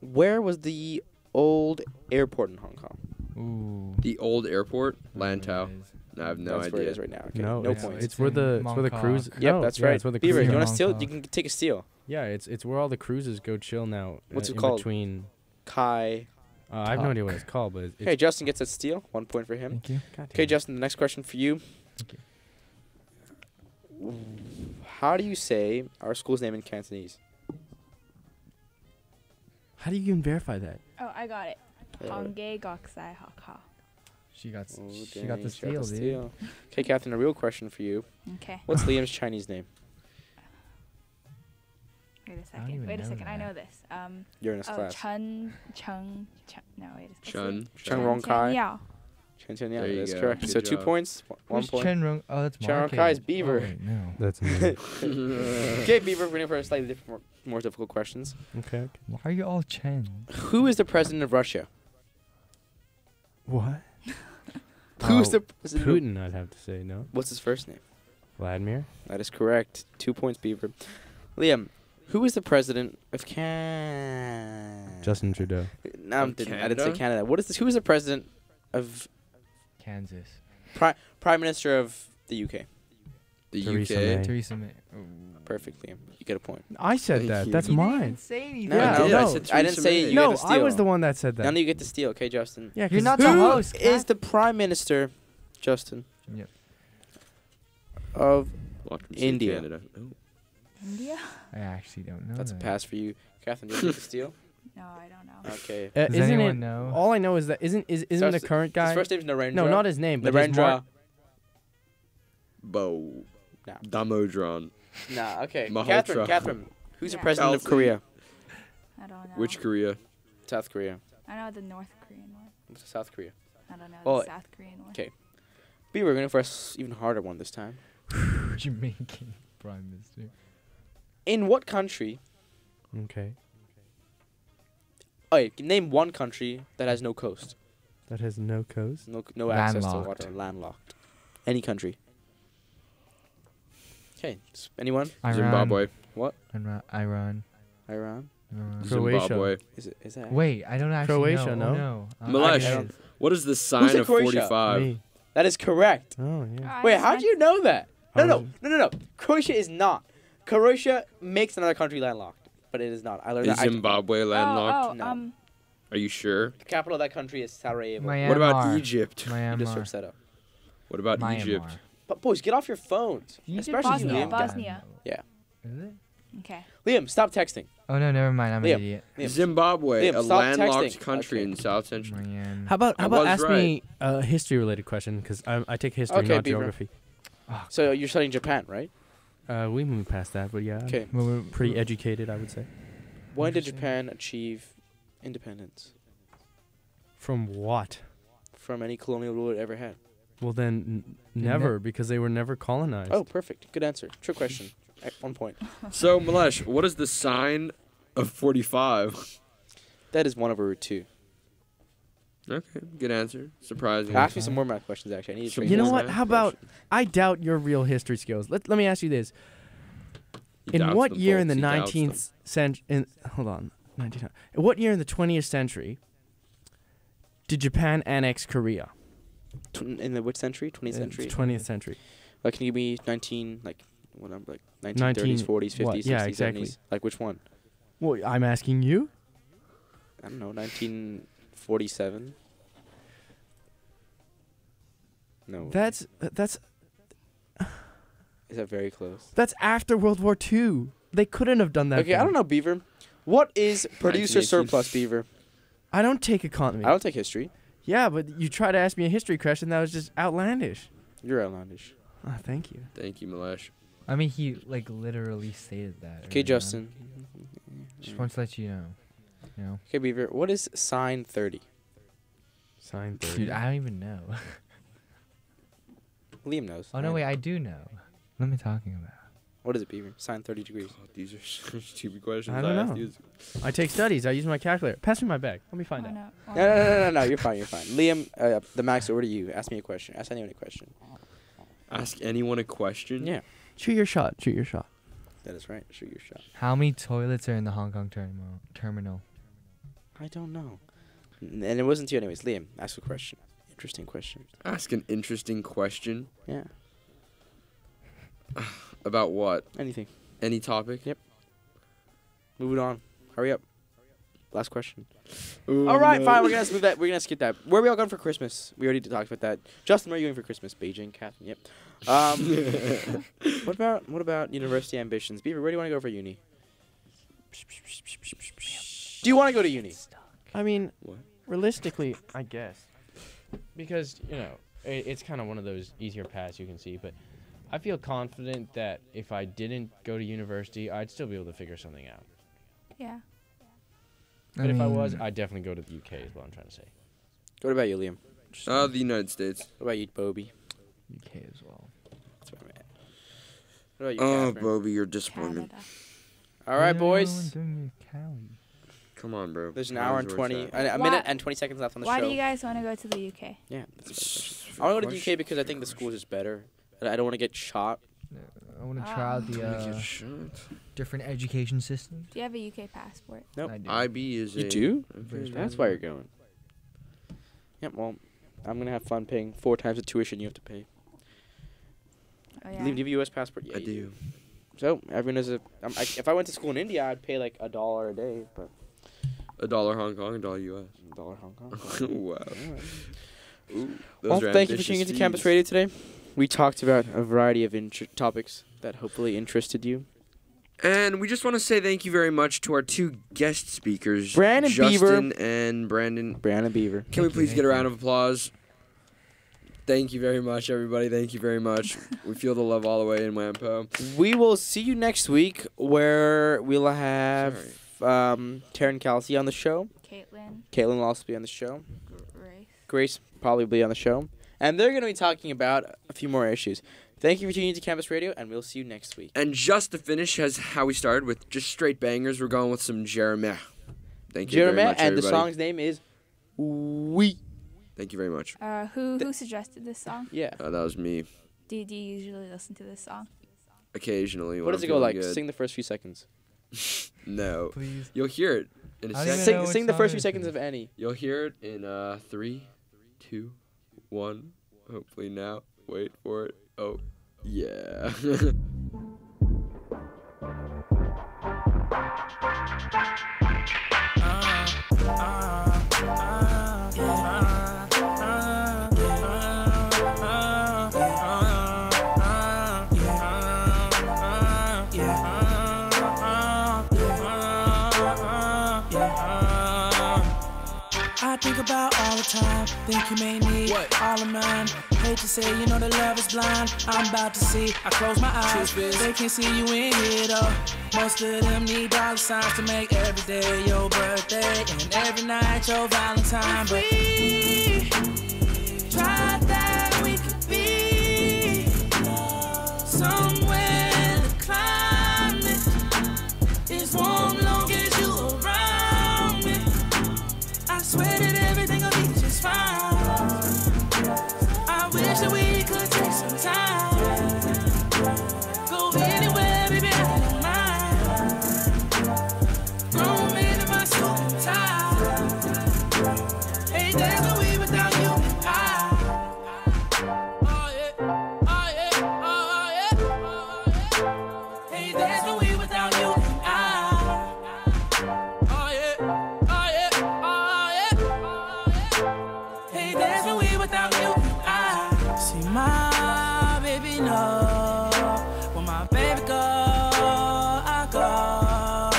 Where was the old airport in Hong Kong? Ooh. The old airport, Lantau. I have no That's idea. where it is right now. Okay. No, No it's, points. it's where the cruise. Yep, no, that's yeah, right. It's where the Beaver, cruise you want to Hong steal? Kong. You can take a steal. Yeah, it's where all the cruises go chill now. What's it in called? Between. Kai. I have no idea what it's called, but it's Okay, Justin gets a steal. 1 point for him. Thank you. Okay, Justin, the next question for you. Thank you. How do you say our school's name in Cantonese? How do you even verify that? Oh, I got it. Yeah. Honggae Goksai Hakha. She got Oh, she got dang, the she got steal, dude. Okay, Catherine, a real question for you. Okay. What's Liam's Chinese name? Wait a I don't second. even Wait a know second. I that. know this. You're in this class. Chun. No, wait a second. Chun. Rong Kai. Yeah. Chen Chen There you that's go. correct. Good So 2 job. points, 1 Who's point. Chen Rong? Oh, that's Chen Rong Mark. Kai's Beaver. Oh, wait, no. That's me. Okay, Beaver, we're going for slightly different, more difficult questions. Okay. Why are you all Chen? Who is the president of Russia? What? Who's Oh, the president? Putin, I'd have to say, no? What's his first name? Vladimir? That is correct. 2 points, Beaver. Liam, who is the president of Justin Trudeau. No, I Of didn't say Canada? Canada. What is this? Who is the president of Kansas. Prime Minister of the UK? The Theresa UK. May. Theresa May. Perfect, Liam. You get a point. I said Thank that. you. That's You didn't mine. even say anything. No, Yeah, no, no. I said I didn't Theresa say May. you No, get to I was steal. the one that said that. None of you get to steal, okay, Justin? Yeah, You're 'cause not the Who host. is the prime minister, Justin, Yep. of Washington State, India? Canada. Oh. India? I actually don't know. That's a that. pass for you. Catherine, do you get to steal? No, I don't know. Okay. Does isn't anyone it? know? All I know is that isn't the Starts- current guy? His first name's Narendra. No, not his name, but his Narendra. mark. Bo. No. Damodron. Nah, okay. Malhotra. Catherine, who's the Yeah. president of Kelsey. Korea? I don't know. Which Korea? South Korea. I know the North Korean one. What's South Korea? I don't know Well, the South Korean one. Okay. B, we're going for an even harder one this time. Jamaican Prime Minister. In what country? Okay. Oh, yeah, name one country that has no coast. That has no coast. No access to Landlocked. water. Landlocked. Any country. Okay. Anyone? Iran. Zimbabwe. What? Iran. Iran. Iran. Croatia. Is that? Wait, I don't actually Croatia, know. no? Oh, no. Malesh, what is the sign Who's in of Croatia? 45? Me. That is correct. Oh yeah. Wait, how do you know that? How No, is no. Croatia is not. Croatia makes another country landlocked, but it is not. I learned Is that. Zimbabwe landlocked? No. Are you sure? The capital of that country is Sarajevo. Myanmar. What about Egypt? You just Myanmar. searched that up. What about Myanmar. Egypt? But boys, get off your phones. Especially Bosnia. Liam. Bosnia. Yeah. Is it? Okay. Liam, stop texting. Oh no, never mind. I'm Liam. an idiot. Liam. Zimbabwe, Liam, a stop landlocked texting. country Okay. in South Central. Miami. How about I ask was me a history related question because I take history, Okay, not Beaver. geography. So you're studying Japan, right? We moved past that, but yeah. I'm Okay. Well, we're Pretty educated, I would say. When did Japan achieve independence From what? from any colonial rule it ever had? Well, then never, because they were never colonized. Oh, perfect. Good answer. Trick question. At 1 point. So, Malesh, what is the sign of 45? That is 1/2. Okay, good answer. Surprising. Ask me some more math questions, actually. I need to train You know more what? math How about questions. I doubt your real history skills. Let me ask you this. He In doubts what them, year in folks. the He doubts 19th century? Hold on, 19. In what year in the 20th century did Japan annex Korea? In the which century? 20th century? 20th century. Like, can you give me 1930s, 40s, 50s, what? 60s, Yeah, exactly. 70s? Like, which one? Well, I'm asking you. I don't know, 1947? No. That's Is that very close? that's after World War II. They couldn't have done that. Okay, I then. don't know, Beaver. What is producer 1918. surplus, Beaver? I don't take economy. I don't take history. Yeah, but you try to ask me a history question that was just outlandish. You're outlandish. Oh, thank you. Thank you, Malesh. I mean, he like literally stated that. Okay, earlier on. Justin. Just wants to let you know. You know. Okay, Beaver. What is sine 30? Sine 30. Dude, I don't even know. Liam knows. Oh no, wait, I do know. What am I talking about? What is it, Beaver? Sine 30 degrees. Oh, these are such stupid questions. I don't asked know. you. I take studies. I use my calculator. Pass me my bag. Let me find Oh, out. no. No. You're fine. You're fine. Liam, the max over to you. Ask me a question. Ask anyone a question. Ask anyone a question? Yeah, Shoot your shot. Shoot your shot. that is right. Shoot your shot. How many toilets are in the Hong Kong terminal? I don't know. And it wasn't you, anyways. Liam, ask a question. Interesting question. Ask an interesting question. Yeah. About what? Anything. Any topic? Yep. Moving on. Hurry up. Last question. Ooh, All right, no. fine. We're gonna move that. We're gonna skip that. Where are we all going for Christmas? We already talked about that. Justin, where are you going for Christmas? Beijing, Catherine. Yep. What about university ambitions? Beaver, where do you want to go for uni? Do you want to go to uni? I mean, What? realistically, I guess. Because, it's kind of one of those easier paths you can see. But I feel confident that if I didn't go to university, I'd still be able to figure something out. Yeah. But if I was, I'd definitely go to the UK is what I'm trying to say. What about you, Liam? The United States. What about you, Bobby? UK as well. That's where I'm at. What about you, Oh, Catherine? Bobby, you're disappointment. Canada. All right, boys. Come on, bro. There's an hour and Mine's where 20, it's at. a Why- minute and 20 seconds left on the Why show. do you guys want to go to the UK? Yeah, that's a better question. I want to go to the UK because I think the school is better. And I don't want to get shot. I want to try out the different education systems. Do you have a UK passport? Nope. I do. IB is You a... do? Okay, That's why you're going. Yep, well, I'm going to have fun paying 4 times the tuition you have to pay. Oh, You yeah. leave a U.S. passport? Yeah, I you do. So everyone is if I went to school in India, I'd pay like $1 a day, but $1 Hong Kong, $1 US. $1 Hong Kong. Wow. Ooh, Well, those are thank you for ambitious tuning into Campus fees. Radio today. We talked about a variety of topics that hopefully interested you. And we just want to say thank you very much to our two guest speakers, Brandon Justin Beaver. and Brandon. Brandon Beaver. Can we please get a round of applause? Thank you very much, everybody. Thank you very much. We feel the love all the way in Wampo. We will see you next week, where we'll have Taryn Kelsey on the show. Caitlin will also be on the show. Grace probably be on the show. And they're going to be talking about a few more issues. Thank you for tuning into Campus Radio, and we'll see you next week. And just to finish, as how we started with just straight bangers, we're going with some Jeremiah. Thank you very Jeremiah, much, and the everybody. song's name is We. Thank you very much. Who suggested this song? Yeah. That was me. Do you usually listen to this song? Occasionally. What when does I'm it go like? feeling good. Sing the first few seconds. No. Please. You'll hear it in a I don't second. even know Sing what the first song few it seconds is. of any. You'll hear it in 3, 2, 1. Hopefully now. Wait for it. Oh, yeah. I think about all the time, think you may need all of mine. Hate to say, you know that love is blind. I'm about to see, I close my eyes, they can't see you in here though. Most of them need dollar signs to make every day your birthday and every night your Valentine. But we try that we could be somewhere the climate is warm long as you around me. I swear that everything will be just fine. I wish that we could take some time. Go anywhere, baby, I don't mind. Grown man in my suit and tie. Hey, there's no way without you and I. Oh yeah, oh yeah, oh yeah, oh yeah. Hey, there's no way without you and I. Oh yeah, oh yeah, oh yeah. Hey, there's no way without you and I. See my baby know when my baby go, I go.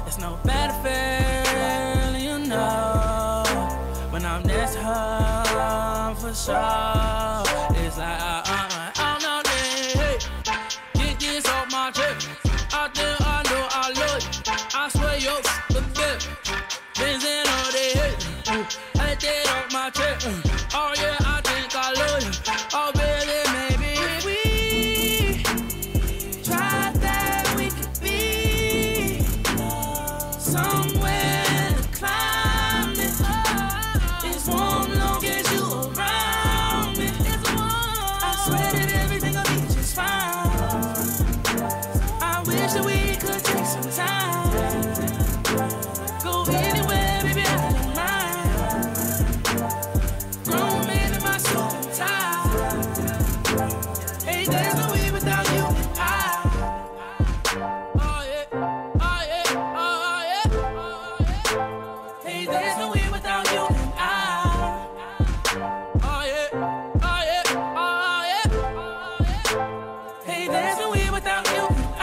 There's no better feeling, you know, when I'm next to her for sure. It's like I'm not there. Get this off my chest. I think I know I love you. I swear you're the best. Dancing all day. I did off my chest. Oh yeah, I think I love you. Oh baby, maybe we try that we could be somewhere the climate is warm long as you around me. I swear that everything will be just fine. I wish that we could take some time. Go anywhere, baby, I don't mind. Grown man in my suit and tie. Hey, there's no way without you and I. Oh yeah, oh yeah, oh yeah, oh yeah. Hey, there's no way without you and I. Oh yeah, oh yeah, oh yeah, oh yeah. Hey, there's no way without you and I.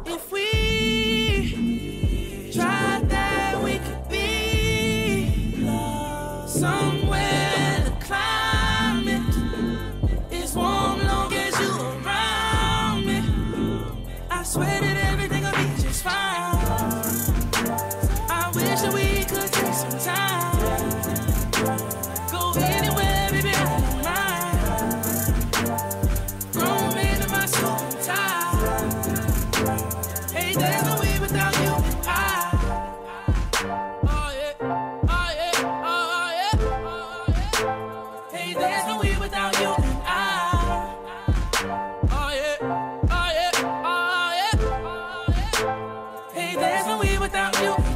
If we tried that, we could be somewhere the climate is warm long as you around me. I swear that everything will be just fine. I wish that we could take some time. Go anywhere, baby, I don't mind. Grown man in my suit and tie. Hey, there's no way without you and I. Oh yeah, oh yeah, oh yeah, oh yeah. without you.